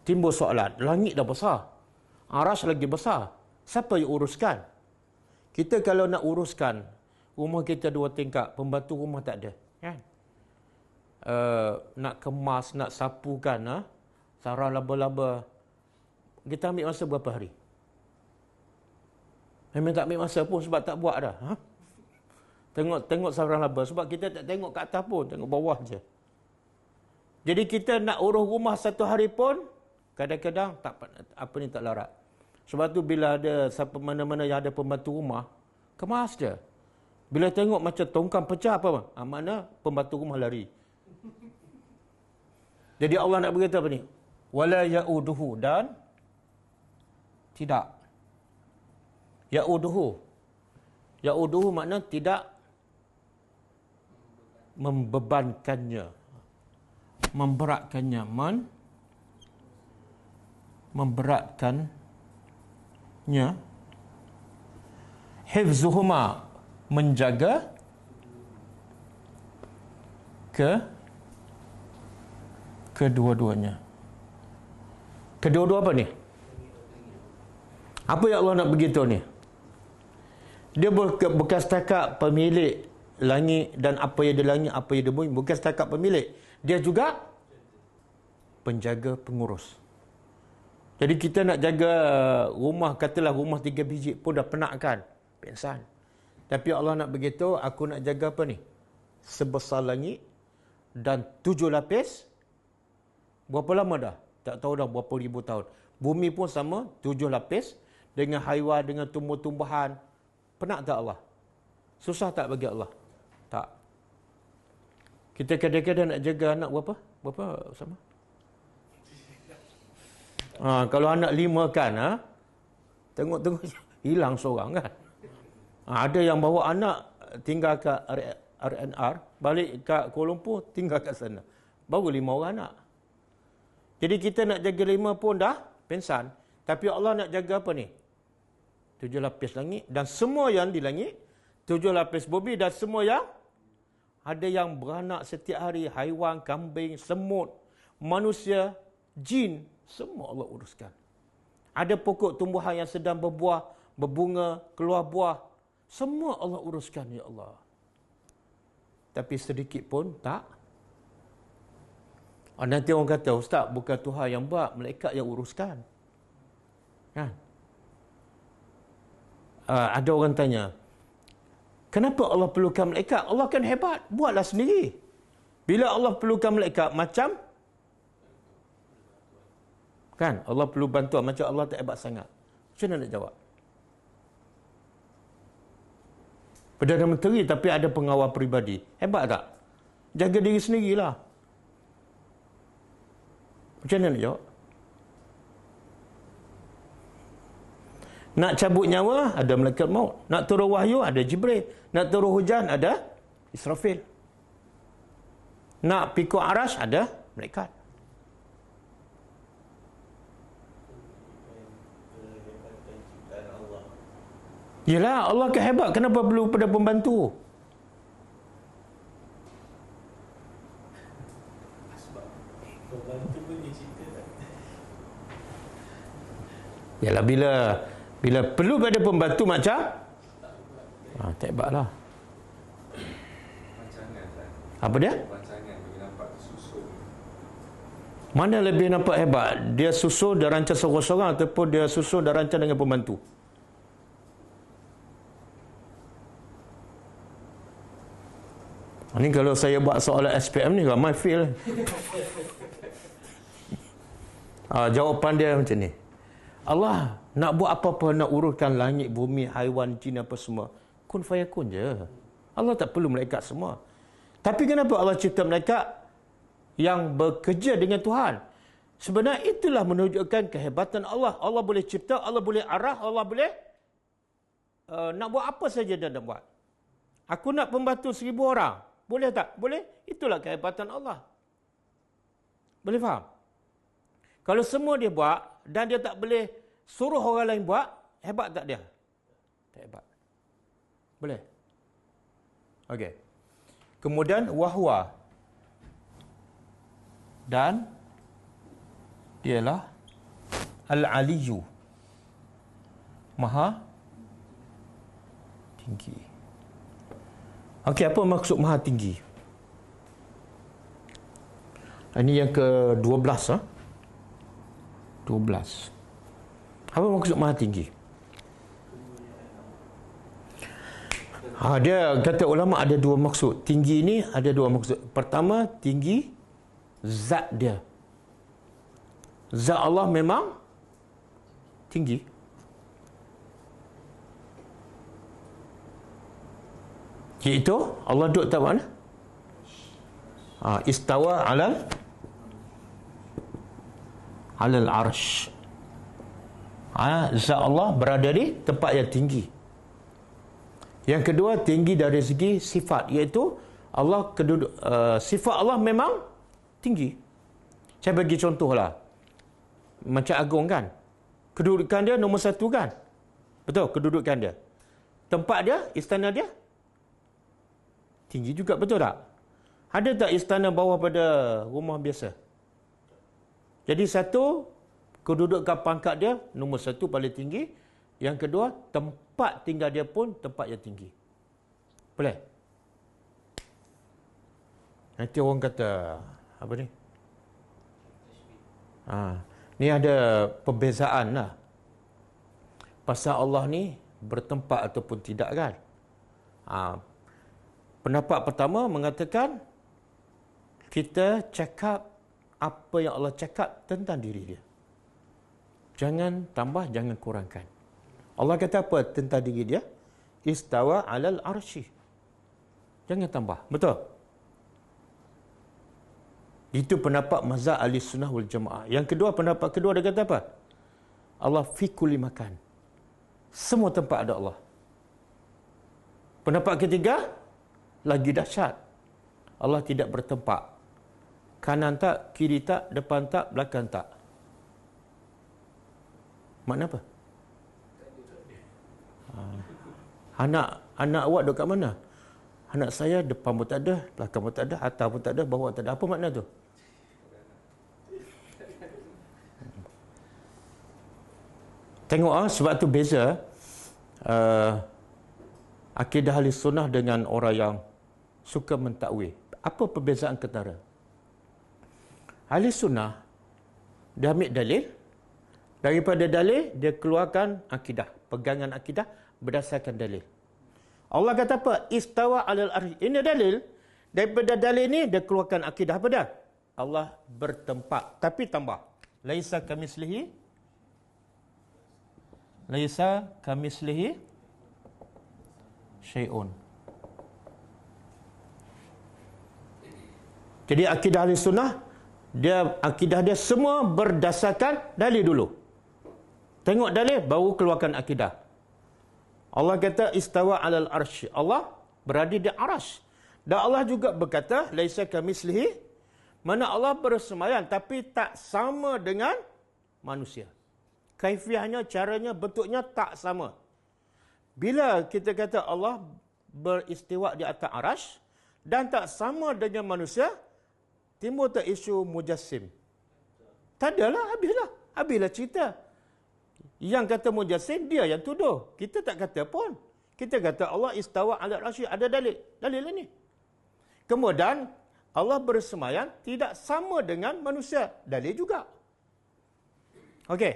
timbul soalan. Langit dah besar. Arasy lagi besar. Siapa yang uruskan? Kita kalau nak uruskan, rumah kita 2 tingkat, pembantu rumah tak ada. Kan? Nak kemas, nak sapukan, sarang laba-laba. Kita ambil masa berapa hari? Memang tak ambil masa pun sebab tak buat dah. Tengok sarang laba. Sebab kita tak tengok kat atas pun, tengok bawah je. Jadi kita nak urus rumah 1 hari pun, kadang-kadang tak larat. Sebab tu bila ada siapa mana-mana yang ada pembantu rumah, kemas je. Bila tengok macam tongkang pecah apa? Mana pembantu rumah lari. Jadi Allah nak beritahu apa ni? Wala ya'uduhu, dan tidak. Ya'uduhu makna tidak membebankannya, memberatkannya, memberatkannya. Hifzuhuma, menjaga kedua-duanya. Kedua-dua apa ni? Apa yang Allah nak beritahu ni? Dia bukan setakat pemilik langit dan apa yang di langit, apa yang di bumi. Bukan setakat pemilik. Dia juga penjaga, pengurus. Jadi kita nak jaga rumah, katalah rumah 3 biji pun dah penat kan? Pingsan. Tapi Allah nak beritahu, aku nak jaga apa ni? Sebesar langit dan 7 lapis. Berapa lama dah? Tak tahu dah berapa ribu tahun. Bumi pun sama, 7 lapis. Dengan haiwan, dengan tumbuh-tumbuhan. Penat tak Allah? Susah tak bagi Allah? Tak. Kita kadang-kadang nak jaga anak berapa? Berapa sama? Kalau anak 5 kan, tengok-tengok hilang seorang kan. Ada yang bawa anak tinggal kat RNR, balik kat Kuala Lumpur, tinggal kat sana. Baru 5 orang anak. Jadi kita nak jaga 5 pun dah pensan. Tapi Allah nak jaga apa ni? 7 lapis langit dan semua yang di langit, 7 lapis bumi dan semua yang ada yang beranak setiap hari, haiwan, kambing, semut, manusia, jin, semua Allah uruskan. Ada pokok tumbuhan yang sedang berbuah, berbunga, keluar buah, semua Allah uruskan, ya Allah. Tapi sedikit pun tak. Nanti orang kata, Ustaz, bukan Tuhan yang buat, malaikat yang uruskan. Kan? Ada orang tanya, kenapa Allah perlukan malaikat? Allah kan hebat, buatlah sendiri. Bila Allah perlukan malaikat, macam kan, Allah perlu bantuan, macam Allah tak hebat sangat. Macam mana nak jawab? Perdana Menteri tapi ada pengawal peribadi. Hebat tak? Jaga diri sendirilah. Macam mana nak jawab? Nak cabut nyawa, ada malaikat maut. Nak turun wahyu, ada Jibril. Nak turun hujan, ada Israfil. Nak pikul arasy, ada malaikat. Yelah, Allah kan hebat. Kenapa perlu pada pembantu? Yalah, bila perlu pada pembantu macam tak hebat lah. Apa dia? Mana lebih nampak hebat? Dia susun dan rancang seorang-seorang ataupun dia susun dan rancang dengan pembantu? Ini kalau saya buat soalan SPM ni ramai fail. Jawapan dia macam ni. Allah nak buat apa-apa, nak uruskan langit, bumi, haiwan, jin apa semua, kun fayakun je. Allah tak perlu malaikat semua. Tapi kenapa Allah cipta malaikat yang bekerja dengan Tuhan? Sebenarnya itulah menunjukkan kehebatan Allah. Allah boleh cipta, Allah boleh arah, Allah boleh nak buat apa saja dia nak buat. Aku nak pembantu 1000 orang. Boleh tak? Boleh. Itulah kehebatan Allah. Boleh faham? Kalau semua dia buat dan dia tak boleh suruh orang lain buat, hebat tak dia? Tak hebat. Boleh? Okey. Kemudian wahwa, dan dialah al-aliyu, maha tinggi. Okey, apa maksud maha tinggi? Ini yang ke-12 12. Apa maksud maha tinggi? Dia kata ulama ada dua maksud. Tinggi ini ada dua maksud. Pertama, tinggi zat dia. Zat Allah memang tinggi. Iaitu Allah duduk tak mana? Istawa alal arsh. Zat Allah berada di tempat yang tinggi. Yang kedua, tinggi dari segi sifat, iaitu Allah sifat Allah memang tinggi. Saya bagi contohlah. Macam Agung kan? Kedudukan dia nombor 1 kan? Betul, kedudukan dia. Tempat dia, istana dia tinggi juga, betul tak? Ada tak istana bawah pada rumah biasa? Jadi satu, kedudukan pangkat dia nombor 1 paling tinggi. Yang kedua, tempat tinggal dia pun tempat yang tinggi. Boleh? Nanti orang kata apa ni? Ni ada perbezaan lah. Pasal Allah ni bertempat ataupun tidak kan? Pendapat pertama mengatakan kita cakap apa yang Allah cakap tentang diri dia. Jangan tambah, jangan kurangkan. Allah kata apa tentang diri dia? Istawa alal arsy. Jangan tambah. Betul? Itu pendapat mazhab ahli sunnah wal jamaah. Yang kedua, pendapat kedua dia kata apa? Allah fi kulli makan. Semua tempat ada Allah. Pendapat ketiga, lagi dahsyat. Allah tidak bertempat. Kanan tak, kiri tak, depan tak, belakang tak. Makna apa? Anak awak duduk kat mana? Anak saya depan pun tak ada, belakang pun tak ada, atas pun tak ada, bawah tak ada. Apa makna tu? Tengok sebab tu beza akidah ahli sunnah dengan orang yang suka mentakwil. Apa perbezaan ketara? Ahli sunnah dia ambil dalil, daripada dalil dia keluarkan akidah, pegangan akidah berdasarkan dalil. Allah kata apa? Istawa alal arsh. Ini dalil. Daripada dalil ini dia keluarkan akidah apa dah? Allah bertempat. Tapi tambah. Laisa kamislihi syai'un. Jadi akidah ahli sunnah, akidah dia semua berdasarkan dalil dulu. Tengok dalil baru keluarkan akidah. Allah kata istawa alal arsy. Allah berada di arsy. Dan Allah juga berkata laisa kamislihi, mana Allah bersemayam tapi tak sama dengan manusia. Kaifiahnya, caranya, bentuknya tak sama. Bila kita kata Allah beristiwa di atas arash dan tak sama dengan manusia, timbul tak isu mujassim? Tak adalah, habislah cerita. Yang kata mujassim, dia yang tuduh. Kita tak kata pun. Kita kata Allah istawa ala arsy, ada dalil. Dalil ini. Kemudian Allah bersemayam tidak sama dengan manusia. Dalil juga. Okey.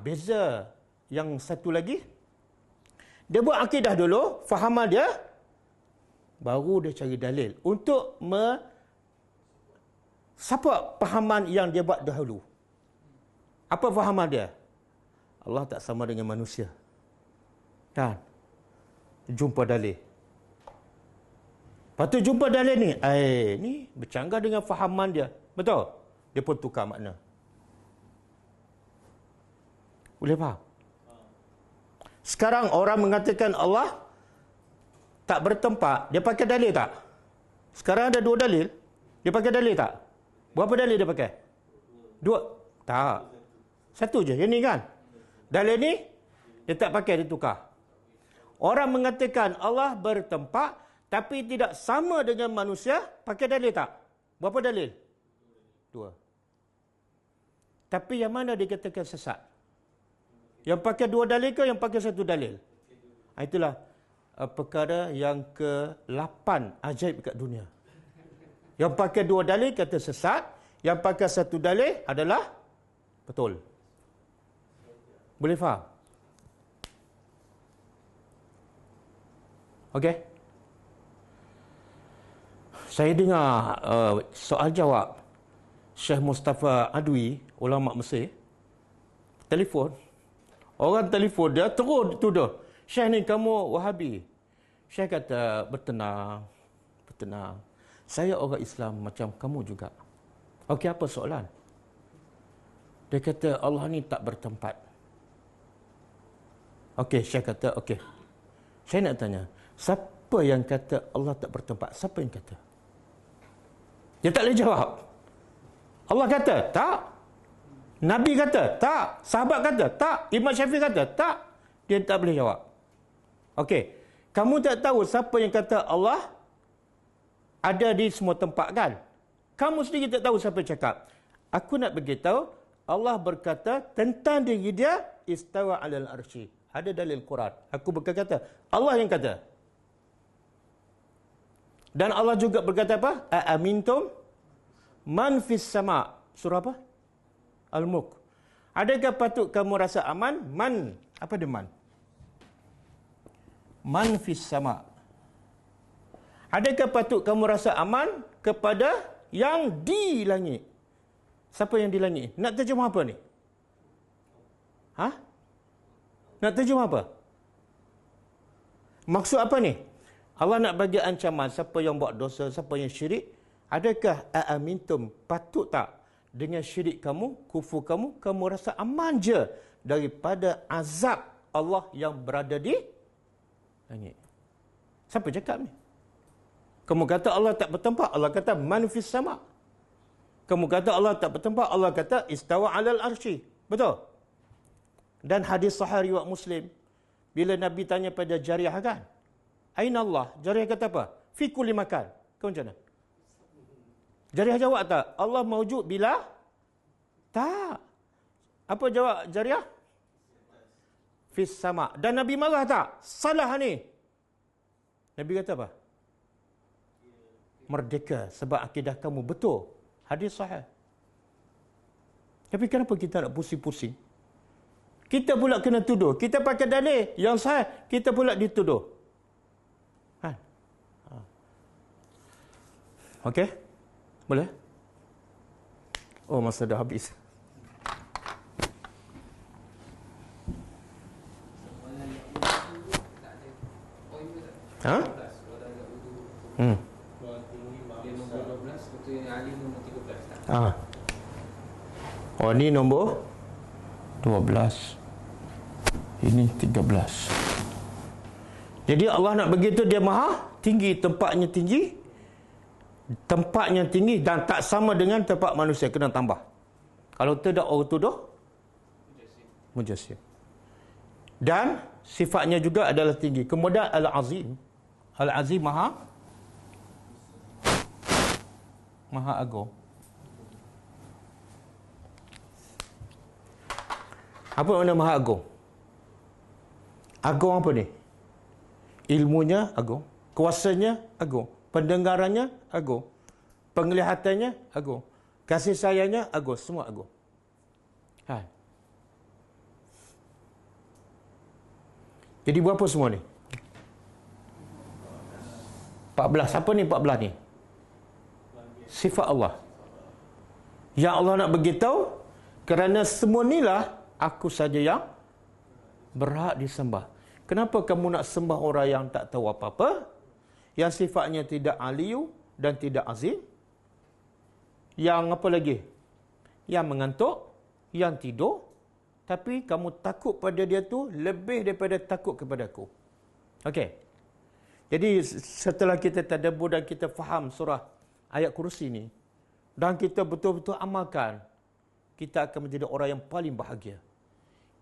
Beza yang satu lagi, dia buat akidah dulu, fahaman dia, baru dia cari dalil untuk siapa fahaman yang dia buat dahulu. Apa fahaman dia? Allah tak sama dengan manusia. Kan? Jumpa dalil. Lepas tu jumpa dalil ni, ni bercanggah dengan fahaman dia. Betul? Dia pun tukar makna. Boleh faham? Sekarang orang mengatakan Allah tak bertempat, dia pakai dalil tak? Sekarang ada 2 dalil, dia pakai dalil tak? Berapa dalil dia pakai? 2? Tak. 1 je, yang ni kan? Dalil ni, dia tak pakai, dia tukar. Orang mengatakan Allah bertempat, tapi tidak sama dengan manusia, pakai dalil tak? Berapa dalil? 2. Tapi yang mana dikatakan sesat? Yang pakai 2 dalil ke yang pakai 1 dalil? Itulah perkara yang ke-8 ajaib kat dunia. Yang pakai 2 dalil kata sesat, yang pakai 1 dalil adalah betul. Boleh faham? Okey. Saya dengar soal jawab Syekh Mustafa Adwi, ulama Mesir, telefon. Orang telefon dia terus tuduh, Syekh ni kamu Wahabi. Syekh kata, bertenang. Saya orang Islam macam kamu juga. Okey, apa soalan? Dia kata, Allah ni tak bertempat. Okey, Syekh kata, okey. Saya nak tanya, siapa yang kata Allah tak bertempat? Siapa yang kata? Dia tak boleh jawab. Allah kata, tak. Nabi kata, tak. Sahabat kata, tak. Imam Syafi'i kata, tak. Dia tak boleh jawab. Okey. Kamu tak tahu siapa yang kata Allah ada di semua tempat kan? Kamu sendiri tak tahu siapa yang cakap. Aku nak beritahu, Allah berkata tentang diri dia, istawa alal arsy. Ada dalil Quran. Aku berkata, Allah yang kata. Dan Allah juga berkata apa? Aamintum man fis sama. Surah apa? Al-Mulk. Adakah patut kamu rasa aman? Man. Apa dia man? Man fis sama. Adakah patut kamu rasa aman kepada yang di langit? Siapa yang di langit? Nak terjemah apa ni? Nak terjemah apa? Maksud apa ni? Allah nak bagi ancaman siapa yang buat dosa, siapa yang syirik. Adakah aamintum, patut tak dengan syirik kamu, kufur kamu, kamu rasa aman je daripada azab Allah yang berada di langit? Siapa cakap ni? Kamu kata Allah tak bertempat, Allah kata man fis sama. Kamu kata Allah tak bertempat, Allah kata istawa alal arsy. Betul? Dan hadis sahih riwayat Muslim, bila Nabi tanya pada Jariyah kan, aina Allah? Jariyah kata apa? Fi kulli makan. Kau macam mana? Jariyah jawab tak? Allah mawjud bila? Tak. Apa jawab Jariyah? Fis sama. Dan Nabi marah tak? Salah ni. Nabi kata apa? Merdeka sebab akidah kamu betul. Hadis sahih. Tapi kenapa kita nak pusing-pusing? Kita pula kena tuduh. Kita pakai dalil yang sahih, kita pula dituduh. Okey? Boleh? Oh, masa dah habis. Ha? Oh, ni nombor 12. Ini 13. Jadi Allah nak begitu, dia maha tinggi, tempatnya tinggi. Tempatnya tinggi dan tak sama dengan tempat manusia. Kena tambah. Kalau tidak orang tuduh mujassim. Dan sifatnya juga adalah tinggi. Kemudian Al-Azim. Al-Azim maha agung. Apa makna maha agung? Agung apa ni? Ilmunya agung, kuasanya agung, pendengarannya agung, penglihatannya agung, kasih sayangnya agung, semua agung. Jadi berapa semua ni? 14. Siapa ni 14 ni? Sifat Allah. Yang Allah nak beritahu, kerana semua inilah aku saja yang berhak disembah. Kenapa kamu nak sembah orang yang tak tahu apa-apa? Yang sifatnya tidak aliyu dan tidak azim? Yang apa lagi? Yang mengantuk, yang tidur, tapi kamu takut pada dia tu lebih daripada takut kepada aku. Okey. Jadi setelah kita tadabbur dan kita faham surah ayat kursi ni, dan kita betul-betul amalkan, kita akan menjadi orang yang paling bahagia.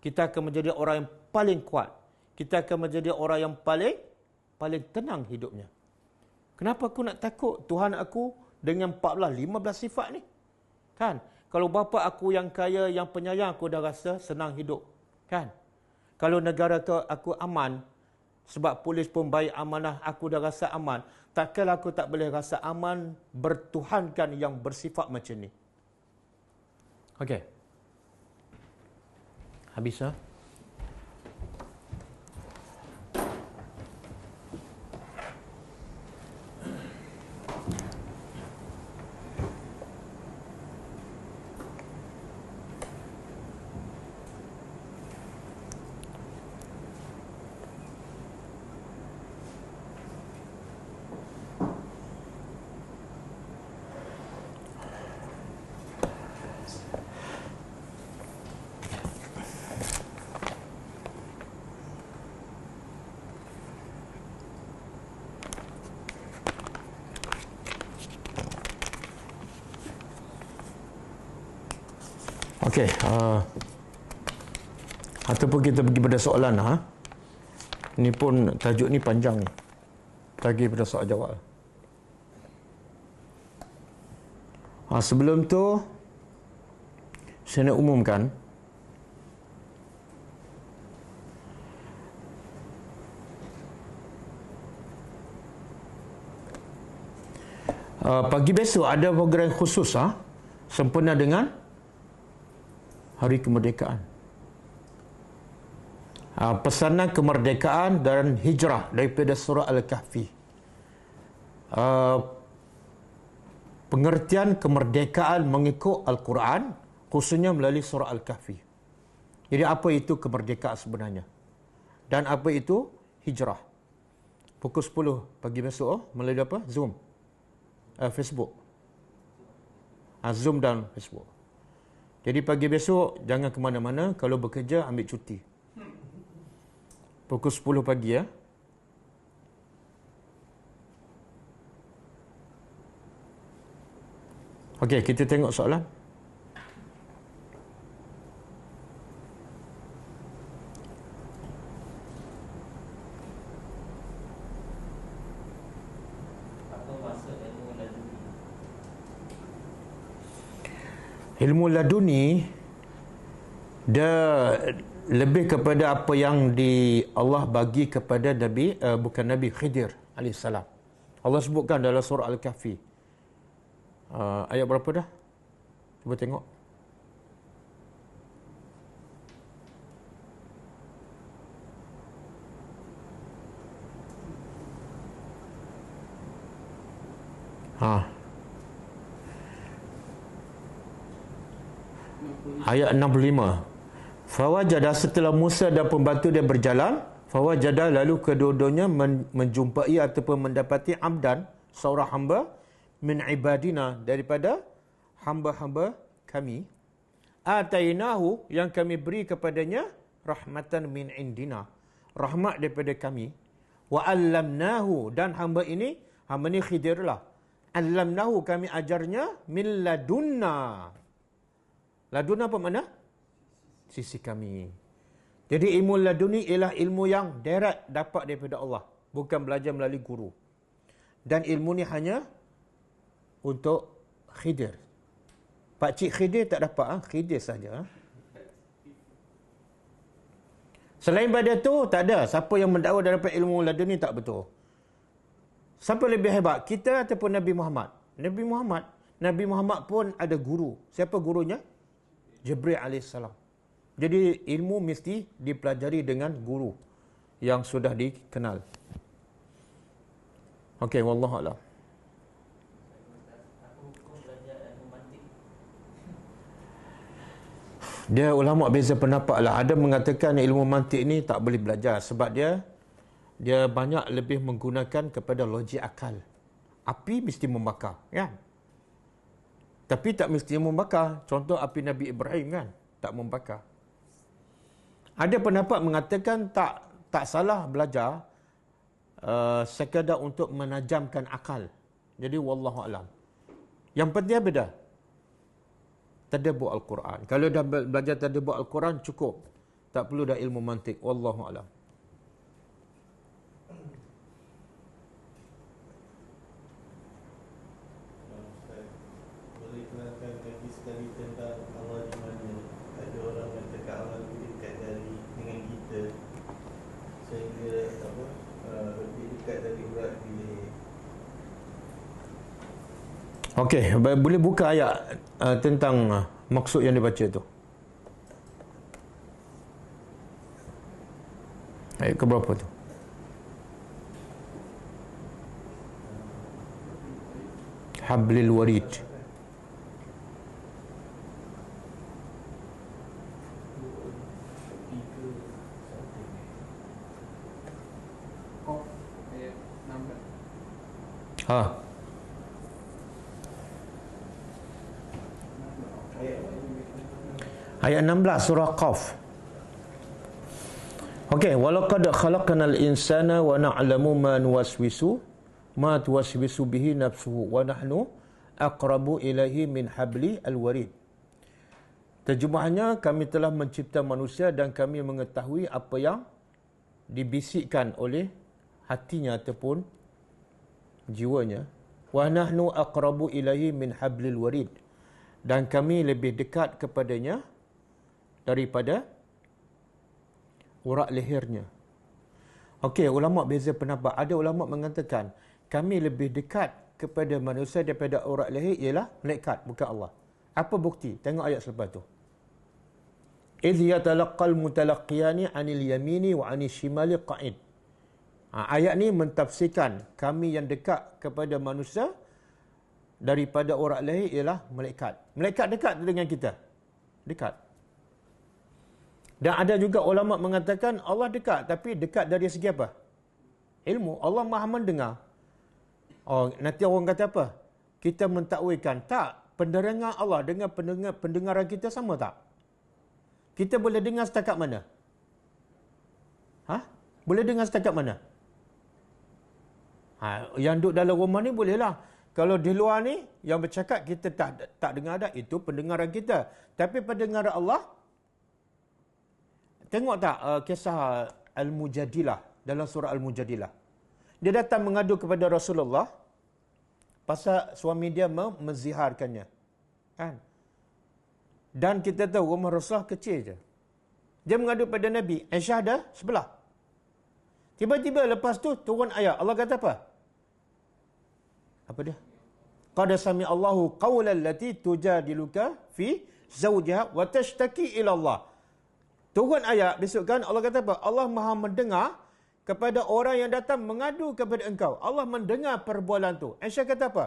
Kita akan menjadi orang yang paling kuat. Kita akan menjadi orang yang paling tenang hidupnya. Kenapa aku nak takut Tuhan aku dengan 14, 15 sifat ni? Kan? Kalau bapa aku yang kaya, yang penyayang, aku dah rasa senang hidup. Kan? Kalau negara aku aman, sebab polis pun baik amanah, aku dah rasa aman. Takkan aku tak boleh rasa aman bertuhankan yang bersifat macam ni. Okey. Habis lah. Okey, ataupun kita pergi pada soalan. Ini pun tajuk ni panjang ni. Lagi pada soal jawab. Sebelum tu saya nak umumkan pagi besok ada program khusus sempena dengan Hari Kemerdekaan. Pesanan kemerdekaan dan hijrah daripada surah Al-Kahfi. Pengertian kemerdekaan mengikut Al-Quran, khususnya melalui surah Al-Kahfi. Jadi apa itu kemerdekaan sebenarnya? Dan apa itu hijrah? Pukul 10 pagi besok melalui apa? Zoom. Facebook. Zoom dan Facebook. Jadi pagi besok jangan ke mana-mana. Kalau bekerja ambil cuti. Pukul 10 pagi ya. Okey, kita tengok soalan. Ilmu laduni dia lebih kepada apa yang Allah bagi kepada Nabi, bukan Nabi Khidir alaihissalam. Allah sebutkan dalam surah Al-Kahfi. Ayat berapa dah? Cuba tengok. Ayat 65. Fawajada, setelah Musa dan pembantu dia berjalan, fawajada, lalu kedua-duanya menjumpai ataupun mendapati abdan, seorang hamba, min ibadina, daripada hamba-hamba kami, atainahu, yang kami beri kepadanya, rahmatan min indina, rahmat daripada kami, wa allamnahu, dan hamba ini Khidir lah, allamnahu, kami ajarnya, min ladunna. Ladun apa makna? Sisi kami. Jadi ilmu laduni ialah ilmu yang direct dapat daripada Allah, bukan belajar melalui guru. Dan ilmu ni hanya untuk Khidir. Pak Cik Khidir tak dapat, Khidir saja. Selain pada tu tak ada siapa yang mendakwa dapat ilmu laduni, tak betul. Siapa lebih hebat, kita ataupun Nabi Muhammad? Nabi Muhammad pun ada guru. Siapa gurunya? Jibril alaihissalam. Jadi ilmu mesti dipelajari dengan guru yang sudah dikenal. Okey, wallahu a'lam. Dia ulama beza pendapat lah. Ada mengatakan ilmu mantik ni tak boleh belajar sebab dia banyak lebih menggunakan kepada logik akal. Api mesti membakar, kan? Tapi tak mesti membakar. Contoh api Nabi Ibrahim, kan? Tak membakar. Ada pendapat mengatakan tak salah belajar sekadar untuk menajamkan akal. Jadi wallahu alam. Yang penting apa dah? Tadabbur Al-Quran. Kalau dah belajar tadabbur Al-Quran cukup. Tak perlu dah ilmu mantik. Wallahu alam. Boleh kenalkan kaki sekali tentang Allah di mana? Ada orang yang cakap Allah lebih dekat dengan kita sehingga lebih dekat dari urat bilik. Okey, boleh buka ayat tentang maksud yang dibaca tu. Ayat ke berapa tu? Hablil warid. Ha. Ayat 16 surah Qaf. Okey, walaqad khalaqnal insana wa na'lamu ma tuwaswisu bihi nafsuhu wa nahnu aqrabu ilaihi min habli al-warid. Terjemahannya, kami telah mencipta manusia dan kami mengetahui apa yang dibisikkan oleh hatinya ataupun jiwanya. Wa nahnu aqrabu ilaihi min hablil warid. Dan kami lebih dekat kepadanya daripada urat lehernya. Okey, ulama beza pendapat. Ada ulama mengatakan kami lebih dekat kepada manusia daripada urat leher ialah malaikat, bukan Allah. Apa bukti? Tengok ayat selepas tu. Idh yatalaqqal mutalaqiyani 'anil yamini wa 'anil shimali qa'id. Ayat ni mentafsirkan kami yang dekat kepada manusia daripada urat leher ialah malaikat. Malaikat dekat dengan kita. Dekat. Dan ada juga ulama mengatakan Allah dekat, tapi dekat dari segi apa? Ilmu. Allah Maha mendengar. Oh, nanti orang kata apa? Kita mentakwilkan. Tak, pendengaran Allah dengan pendengaran kita sama tak? Kita boleh dengar setakat mana? Boleh dengar setakat mana? Yang duduk dalam rumah ni bolehlah. Kalau di luar ni yang bercakap kita tak dengar dah, itu pendengaran kita. Tapi pendengaran Allah, tengok tak kisah Al-Mujadilah dalam surah Al-Mujadilah. Dia datang mengadu kepada Rasulullah pasal suami dia menziharkannya. Kan? Dan kita tahu rumah Rasulullah kecil je. Dia mengadu pada Nabi, Aisyah dah sebelah. Tiba-tiba lepas tu turun ayat. Allah kata apa? Apa dia? Qad sami Allahu qawlan lati tujadiluka fi zawjiha wa tashtaki ila Allah. Turun ayat besok kan Allah kata apa? Allah Maha mendengar kepada orang yang datang mengadu kepada engkau. Allah mendengar perbualan tu. Aisyah kata apa?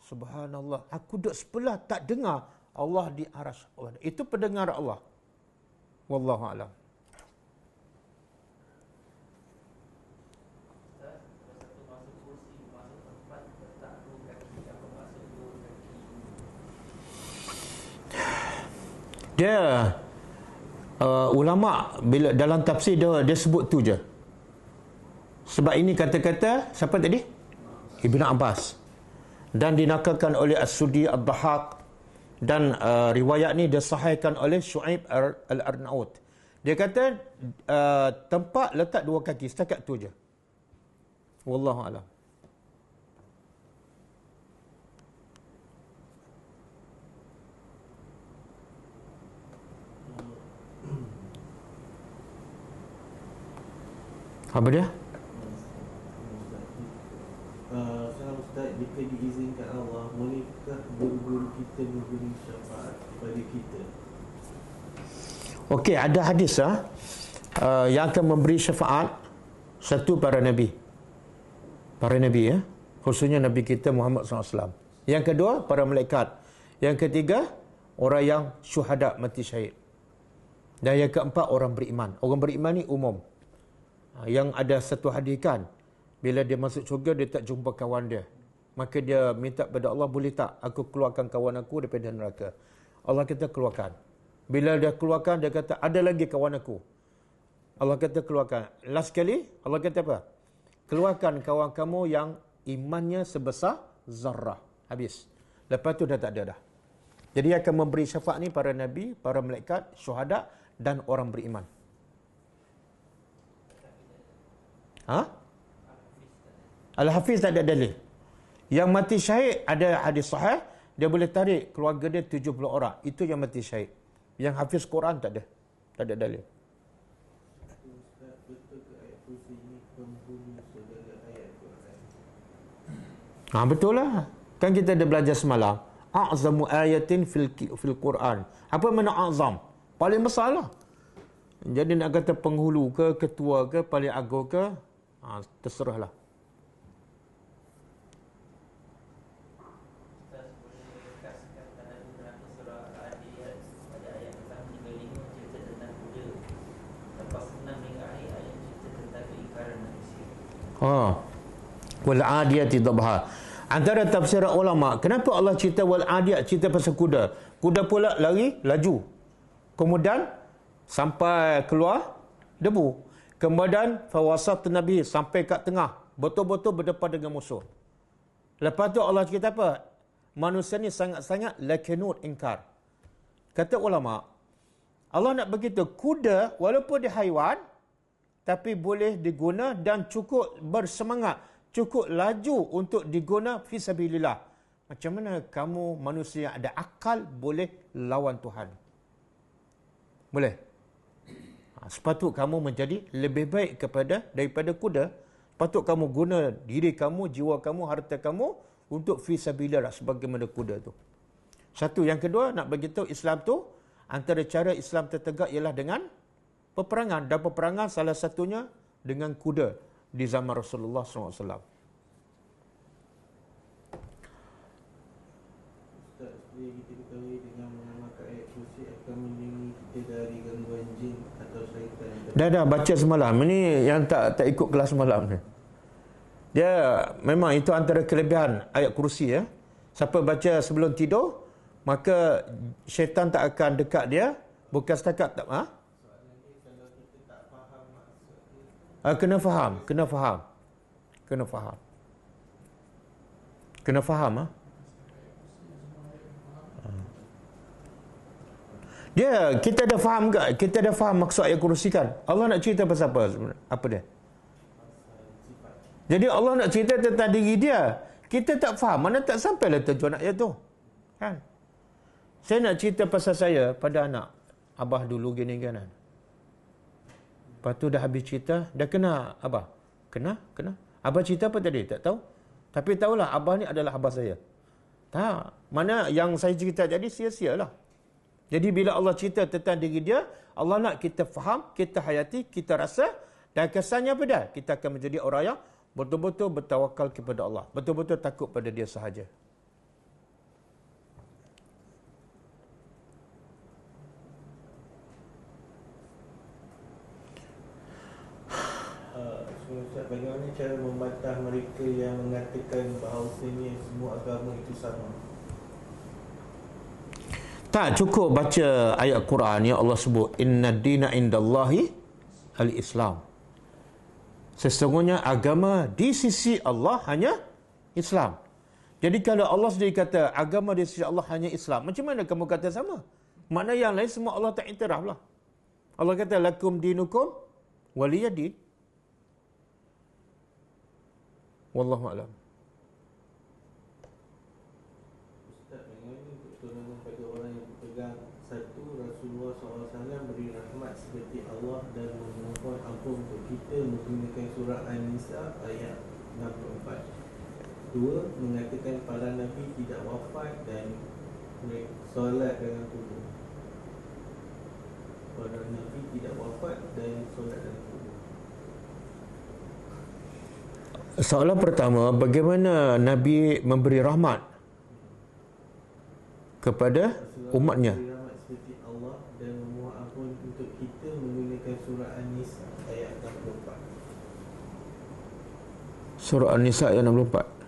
Subhanallah, aku duduk sebelah tak dengar Allah di arasy Allah. Itu pendengar Allah. Wallahu a'lam. Dia ulama bila dalam tafsir dia sebut tu je. Sebab ini kata-kata siapa tadi? Ibn Abbas. Dan dinakalkan oleh As-Sudi Ad-Dhahak, dan riwayat ni disahihkan oleh Syuaib Al-Arnaut. Dia kata tempat letak 2 kaki, setakat tu je. Wallahu a'lam. Apa dia? Salam Ustaz, jika diizinkan Allah, bolehkah guru-guru kita memberi syafaat kepada kita? Okey, ada hadis yang akan memberi syafaat. Satu, para nabi. Para nabi, khususnya Nabi kita Muhammad SAW. Yang kedua, para malaikat. Yang ketiga, orang yang syuhada, mati syahid. Dan yang keempat, orang beriman. Orang beriman ni umum. Yang ada satu hadis kan, bila dia masuk syurga, dia tak jumpa kawan dia. Maka dia minta pada Allah, boleh tak aku keluarkan kawan aku daripada neraka? Allah kata keluarkan. Bila dia keluarkan, dia kata ada lagi kawan aku. Allah kata keluarkan. Last sekali, Allah kata apa? Keluarkan kawan kamu yang imannya sebesar zarrah. Habis. Lepas tu dah tak ada dah. Jadi akan memberi syafaat ni para nabi, para malaikat, syuhada dan orang beriman. Al-Hafiz tak ada dalil. Yang mati syahid ada hadis sahih, dia boleh tarik keluarga dia 70 orang. Itu yang mati syahid. Yang hafiz Quran tak ada. Tak ada dalil. Ustaz, betul ke ayat kursi ini penghulu segala ayat Quran? Betul lah. Kan kita ada belajar semalam. A'zamu ayatin fil Quran. Apa makna a'zam? Paling besar lah. Jadi nak kata penghulu ke, ketua ke, paling agung ke, terserahlah. Ustaz, boleh kasihkan tanda beberapa surah Al-Adiyat pada ayat pertama hingga 5 cerita tentang kuda. Lepas 6 hingga akhir ayat cerita tentang keingkaran manusia. Wal adiyati dhabha. Antara tafsir ulama, kenapa Allah cerita wal adiyat, cerita pasal kuda? Kuda pula lari, laju. Kemudian sampai keluar debu. Kemudian fawasat Nabi sampai kat tengah, betul-betul berdepan dengan musuh. Lepas tu Allah cerita apa? Manusia ni sangat-sangat lakanut, ingkar. Kata ulama, Allah nak begitu, kuda walaupun dia haiwan tapi boleh diguna dan cukup bersemangat, cukup laju untuk diguna fi sabilillah. Macam mana kamu manusia yang ada akal boleh lawan Tuhan? Boleh? Sepatut kamu menjadi lebih baik daripada kuda. Patut kamu guna diri kamu, jiwa kamu, harta kamu untuk fi sabilillah sebagaimana kuda tu. Satu. Yang kedua, nak beritahu Islam tu, antara cara Islam tertegak ialah dengan peperangan. Dan peperangan salah satunya dengan kuda di zaman Rasulullah SAW. Ustaz, seperti kita ketahui dengan mengamalkan ayat kursi akan melindungi kita dari gangguan jin atau syaitan. Dah baca semalam. Ini yang tak ikut kelas semalam ni. Dia memang itu antara kelebihan ayat kursi ya. Siapa baca sebelum tidur, maka syaitan tak akan dekat dia. Bukan setakat tak Soalan ni kalau kita tak faham maksudnya. kena faham. Kena faham. Dia, kita dah faham ke? Kita dah faham maksud ayat kursi kan? Allah nak cerita pasal apa sebenarnya? Apa dia? Jadi Allah nak cerita tentang diri dia. Kita tak faham, mana tak sampailah tujuan ayat tu. Kan? Saya nak cerita pasal saya pada anak. Abah dulu gini kan. Lepas tu dah habis cerita, dah kena Abah. Kena? Abah cerita apa tadi? Tak tahu. Tapi tahulah Abah ni adalah Abah saya. Tak. Mana yang saya cerita jadi sia-sialah. Jadi bila Allah cerita tentang diri dia, Allah nak kita faham, kita hayati, kita rasa, dan kesannya apa dah? Kita akan menjadi orang yang betul-betul bertawakal kepada Allah. Betul-betul takut pada dia sahaja. Ustaz, bagaimana cara membantah mereka yang mengatakan bahawasanya semua agama itu sama? Tak cukup baca ayat Quran yang Allah sebut inna dina indallahi al-Islam. Sesungguhnya agama di sisi Allah hanya Islam. Jadi kalau Allah sendiri kata agama di sisi Allah hanya Islam, macam mana kamu kata sama? Makna yang lain semua Allah tak iktiraf lah. Allah kata lakum dinukum waliyadin. Wallahu a'lam. Ustaz, yang ini untuk tolongan pada orang yang berpegang satu, Rasulullah SAW beri rahmat seperti Allah dan memohon ampun untuk kita menggunakan surah An-Nisa ayat 64. Dua, mengatakan para Nabi tidak wafat dan solat dalam kubur. Para Nabi tidak wafat dan solat dalam kubur. Soalan pertama, bagaimana Nabi memberi rahmat kepada umatnya? Beri rahmat seperti Allah dan memohon ampun untuk kita menggunakan surah An-Nisa ayat 64. Surah An-Nisa ayat 64.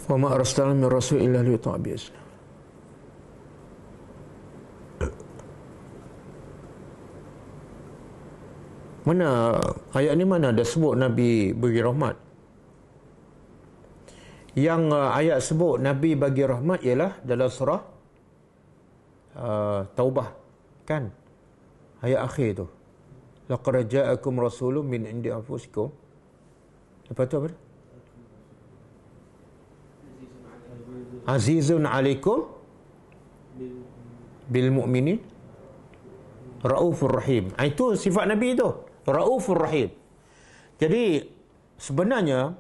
Wa ma arsalna min rasul illa liyuta'a bi'izni. Mana ayat ni mana ada sebut Nabi bagi rahmat? Yang ayat sebut Nabi bagi rahmat ialah dalam surah Taubah, kan? Ayat akhir tu. Laqad ja'akum rasulun min indi anfusikum. Lepas tu apa dia? Azizun alaikum bil mu'minin raufur rahim. Itu sifat Nabi itu, raufur rahim. Jadi sebenarnya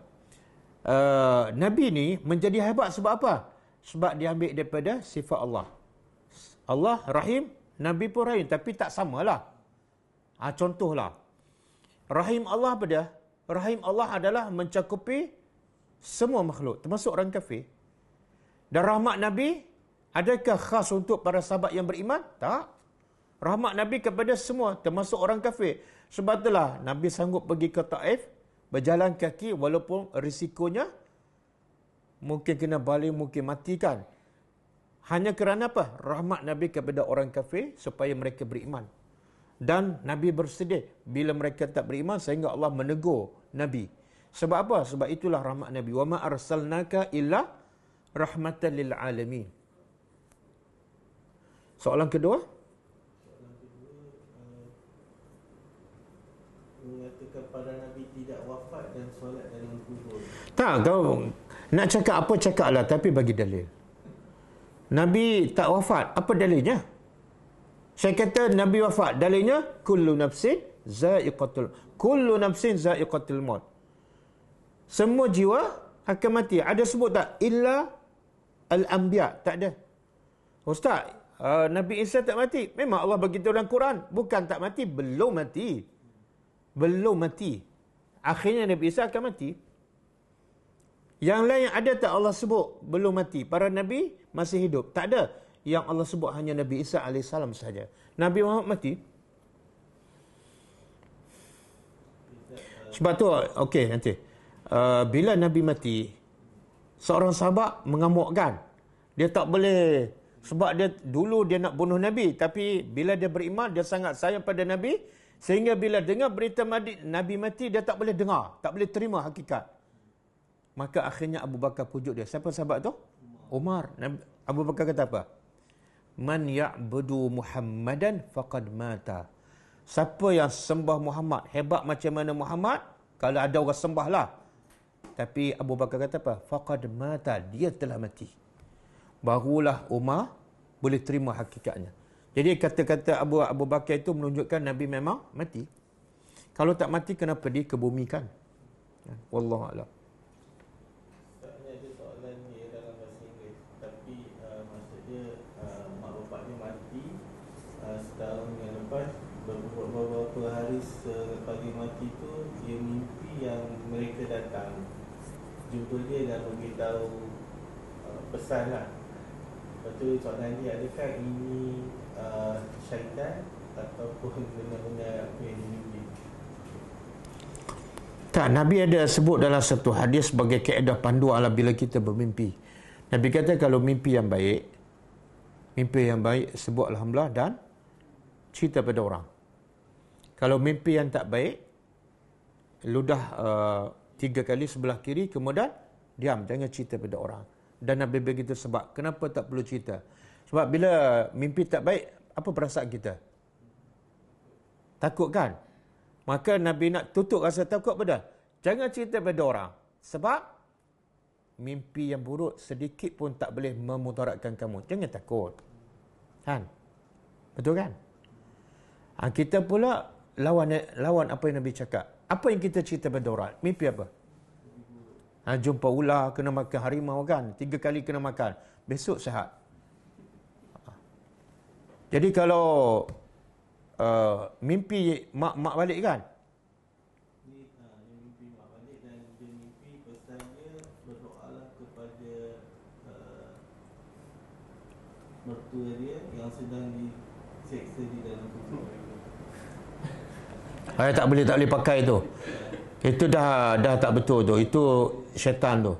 Nabi ni menjadi hebat sebab apa? Sebab dia ambil daripada sifat Allah. Allah rahim, Nabi pun rahim, tapi tak samalah. Contohlah, rahim Allah apa dia? Rahim Allah adalah mencakupi semua makhluk, termasuk orang kafir. Dan rahmat Nabi, adakah khas untuk para sahabat yang beriman? Tak. Rahmat Nabi kepada semua, termasuk orang kafir. Sebab itulah Nabi sanggup pergi ke Taif, berjalan kaki walaupun risikonya mungkin kena balik, mungkin mati kan. Hanya kerana apa? Rahmat Nabi kepada orang kafir supaya mereka beriman. Dan Nabi bersedih bila mereka tak beriman sehingga Allah menegur Nabi. Sebab apa? Sebab itulah rahmat Nabi. Wa ma arsalnaka illa rahmatan lil alamin. Soalan kedua? Soalan kedua, mengatakan para Nabi tidak wafat dan solat dalam kubur. Tak, kau nak cakap apa cakaplah, tapi bagi dalil. Nabi tak wafat, apa dalilnya? Saya kata Nabi wafat, dalilnya kullu nafsin za'iqatul maut. Semua jiwa akan mati. Ada sebut tak? Illa al-anbiya. Tak ada. Ustaz, Nabi Isa tak mati. Memang Allah beritahu dalam Quran. Bukan tak mati, belum mati. Belum mati. Akhirnya Nabi Isa akan mati. Yang lain ada tak Allah sebut belum mati? Para Nabi masih hidup. Tak ada. Yang Allah sebut hanya Nabi Isa AS sahaja. Nabi Muhammad mati. Sebab tu, okey nanti. Bila Nabi mati, seorang sahabat mengamukkan. Dia tak boleh, sebab dia dulu dia nak bunuh Nabi, tapi bila dia beriman, dia sangat sayang pada Nabi, sehingga bila dengar berita Nabi mati, dia tak boleh dengar, tak boleh terima hakikat. Maka akhirnya Abu Bakar pujuk dia. Siapa sahabat tu? Umar. Abu Bakar kata apa? Man ya'budu Muhammadan faqad mata. Siapa yang sembah Muhammad, hebat macam mana Muhammad, kalau ada orang sembah lah. Tapi Abu Bakar kata apa? Faqad mata, dia telah mati. Barulah Umar boleh terima hakikatnya. Jadi kata-kata Abu Bakar itu menunjukkan Nabi memang mati. Kalau tak mati, kenapa dikebumikan? Wallahu a'lam. Ustaznya ada soalan ni dalam bahasa Inggeris, tapi maksudnya mak bapaknya mati setahun yang lepas, beberapa hari selepas dia mati tu, dia mimpi yang mereka datang jumpa dia dan beritahu pesan lah. Lepas tu soalan dia, adakah ini syaitan ataupun benar-benar apa yang dimimpi? Tak, Nabi ada sebut dalam satu hadis sebagai kaedah panduan bila kita bermimpi. Nabi kata kalau mimpi yang baik sebut Alhamdulillah dan cerita pada orang. Kalau mimpi yang tak baik, ludah 3 kali sebelah kiri, kemudian diam, jangan cerita pada orang. Dan Nabi begitu sebab. Kenapa tak perlu cerita? Sebab bila mimpi tak baik, apa perasaan kita? Takut kan? Maka Nabi nak tutup rasa takut pada. Jangan cerita pada orang. Sebab mimpi yang buruk sedikit pun tak boleh memudaratkan kamu. Jangan takut. Kan? Betul kan? Kita pula lawan apa yang Nabi cakap. Apa yang kita cerita pada orang? Mimpi apa? Jumpa ular, kena makan harimau kan? 3 kali kena makan. Besok sihat. Jadi kalau mimpi mak balik kan? Ni mimpi mak balik dan dia mimpi pesannya berdoalah kepada mertua dia yang sedang diseksa di dalam kubur. Tak boleh pakai tu. Itu dah tak betul tu. Itu syaitan tu.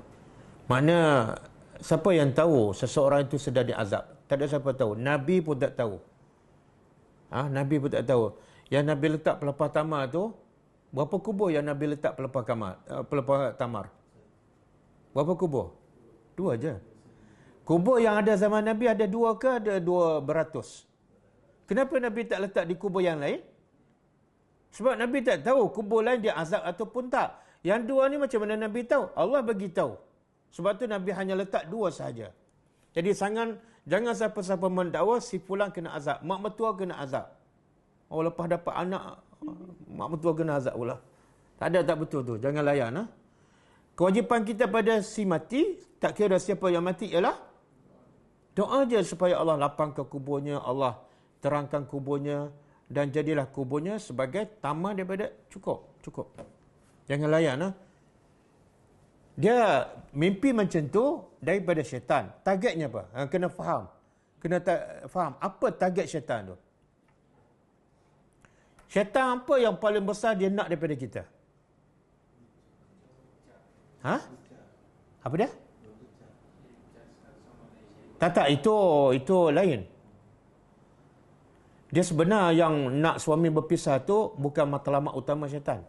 Makna siapa yang tahu seseorang itu sedang diazab? Tak ada siapa tahu. Nabi pun tak tahu. Nabi pun tak tahu. Yang Nabi letak pelepah tamar tu, berapa kubur yang Nabi letak pelepah tamar? Berapa kubur? 2 je. Kubur yang ada zaman Nabi ada 2 ke ada 200? Kenapa Nabi tak letak di kubur yang lain? Sebab Nabi tak tahu kubur lain dia azab ataupun tak. Yang 2 ni macam mana Nabi tahu? Allah bagi tahu. Sebab tu Nabi hanya letak 2 sahaja. Jadi jangan siapa-siapa mendakwa si fulan kena azab. Mak mertua kena azab. Lepas dapat anak, mak mertua kena azab pula. Tak betul tu. Jangan layan. Kewajipan kita pada si mati, tak kira siapa yang mati, ialah doa je supaya Allah lapangkan kuburnya, Allah terangkan kuburnya, dan jadilah kuburnya sebagai taman daripada cukup. Jangan layan. Dia mimpi macam tu daripada syaitan. Targetnya apa? Kena faham. Faham apa target syaitan tu. Syaitan apa yang paling besar dia nak daripada kita? Apa dia? Tak, itu lain. Dia sebenar yang nak suami berpisah tu bukan matlamat utama syaitan.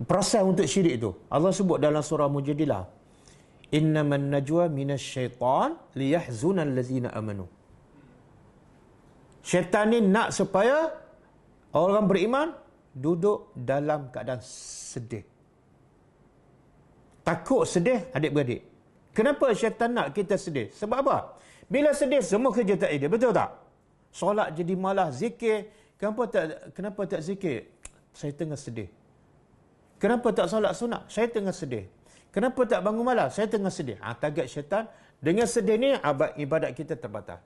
Proses untuk syirik tu. Allah sebut dalam surah Mujadilah. Innaman najwa minasyaitan liyahzunal ladzina amanu. Syaitan ni nak supaya orang beriman duduk dalam keadaan sedih. Takut sedih adik-beradik. Kenapa syaitan nak kita sedih? Sebab apa? Bila sedih semua kerja tak ada. Betul tak? Solat jadi malas, zikir. Kenapa tak zikir? Saya tengah sedih. Kenapa tak solat sunat? Saya tengah sedih. Kenapa tak bangun malam? Saya tengah sedih. Target syaitan. Dengan sedih ni, ibadat kita terbatas.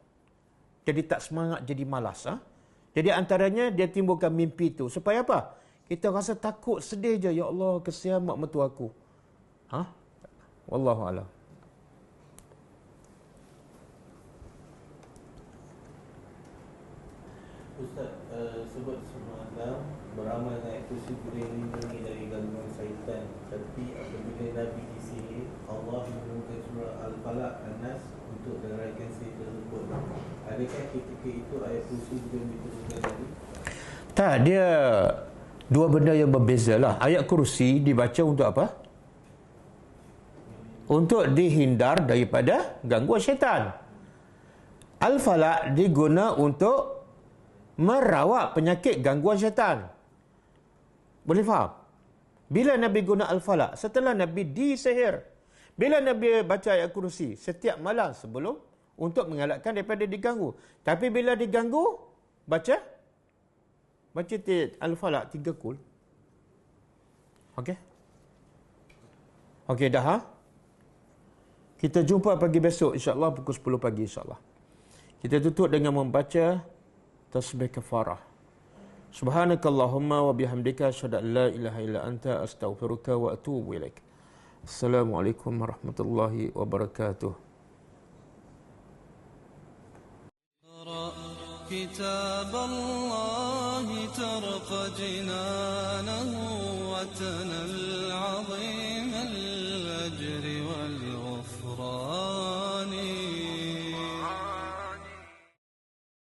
Jadi tak semangat, jadi malas. Jadi antaranya, dia timbulkan mimpi tu. Supaya apa? Kita rasa takut, sedih je. Ya Allah, kesian mak mertua aku. Wallahualam. Ustaz, sebut semalam beramal naik kursi boleh melindungi dari gangguan syaitan. Tapi apabila Nabi disihir, Allah menurunkan surah Al-Falaq, An-Nas untuk meneraikan sihir tersebut. Adakah ketika itu ayat kursi juga diturunkan tadi? Tak, dia dua benda yang berbeza lah. Ayat kursi dibaca untuk apa? Untuk dihindar daripada gangguan syaitan. Al-Falaq diguna untuk merawat penyakit gangguan syaitan. Boleh faham? Bila Nabi guna Al-Falaq, setelah Nabi disihir. Bila Nabi baca ayat kursi setiap malam sebelum untuk mengelakkan daripada diganggu. Tapi bila diganggu, baca Al-Falaq 3 kul. Okey dah. Kita jumpa pagi besok insya-Allah pukul 10 pagi insya-Allah. Kita tutup dengan membaca tasbih kafarah. Subhanakallahumma wa bihamdika asyhadu an la ilaha illa anta astaghfiruka wa atubu ilaik. Assalamualaikum warahmatullahi wabarakatuh. كتاب الله ترق جنانه وتنى العظيم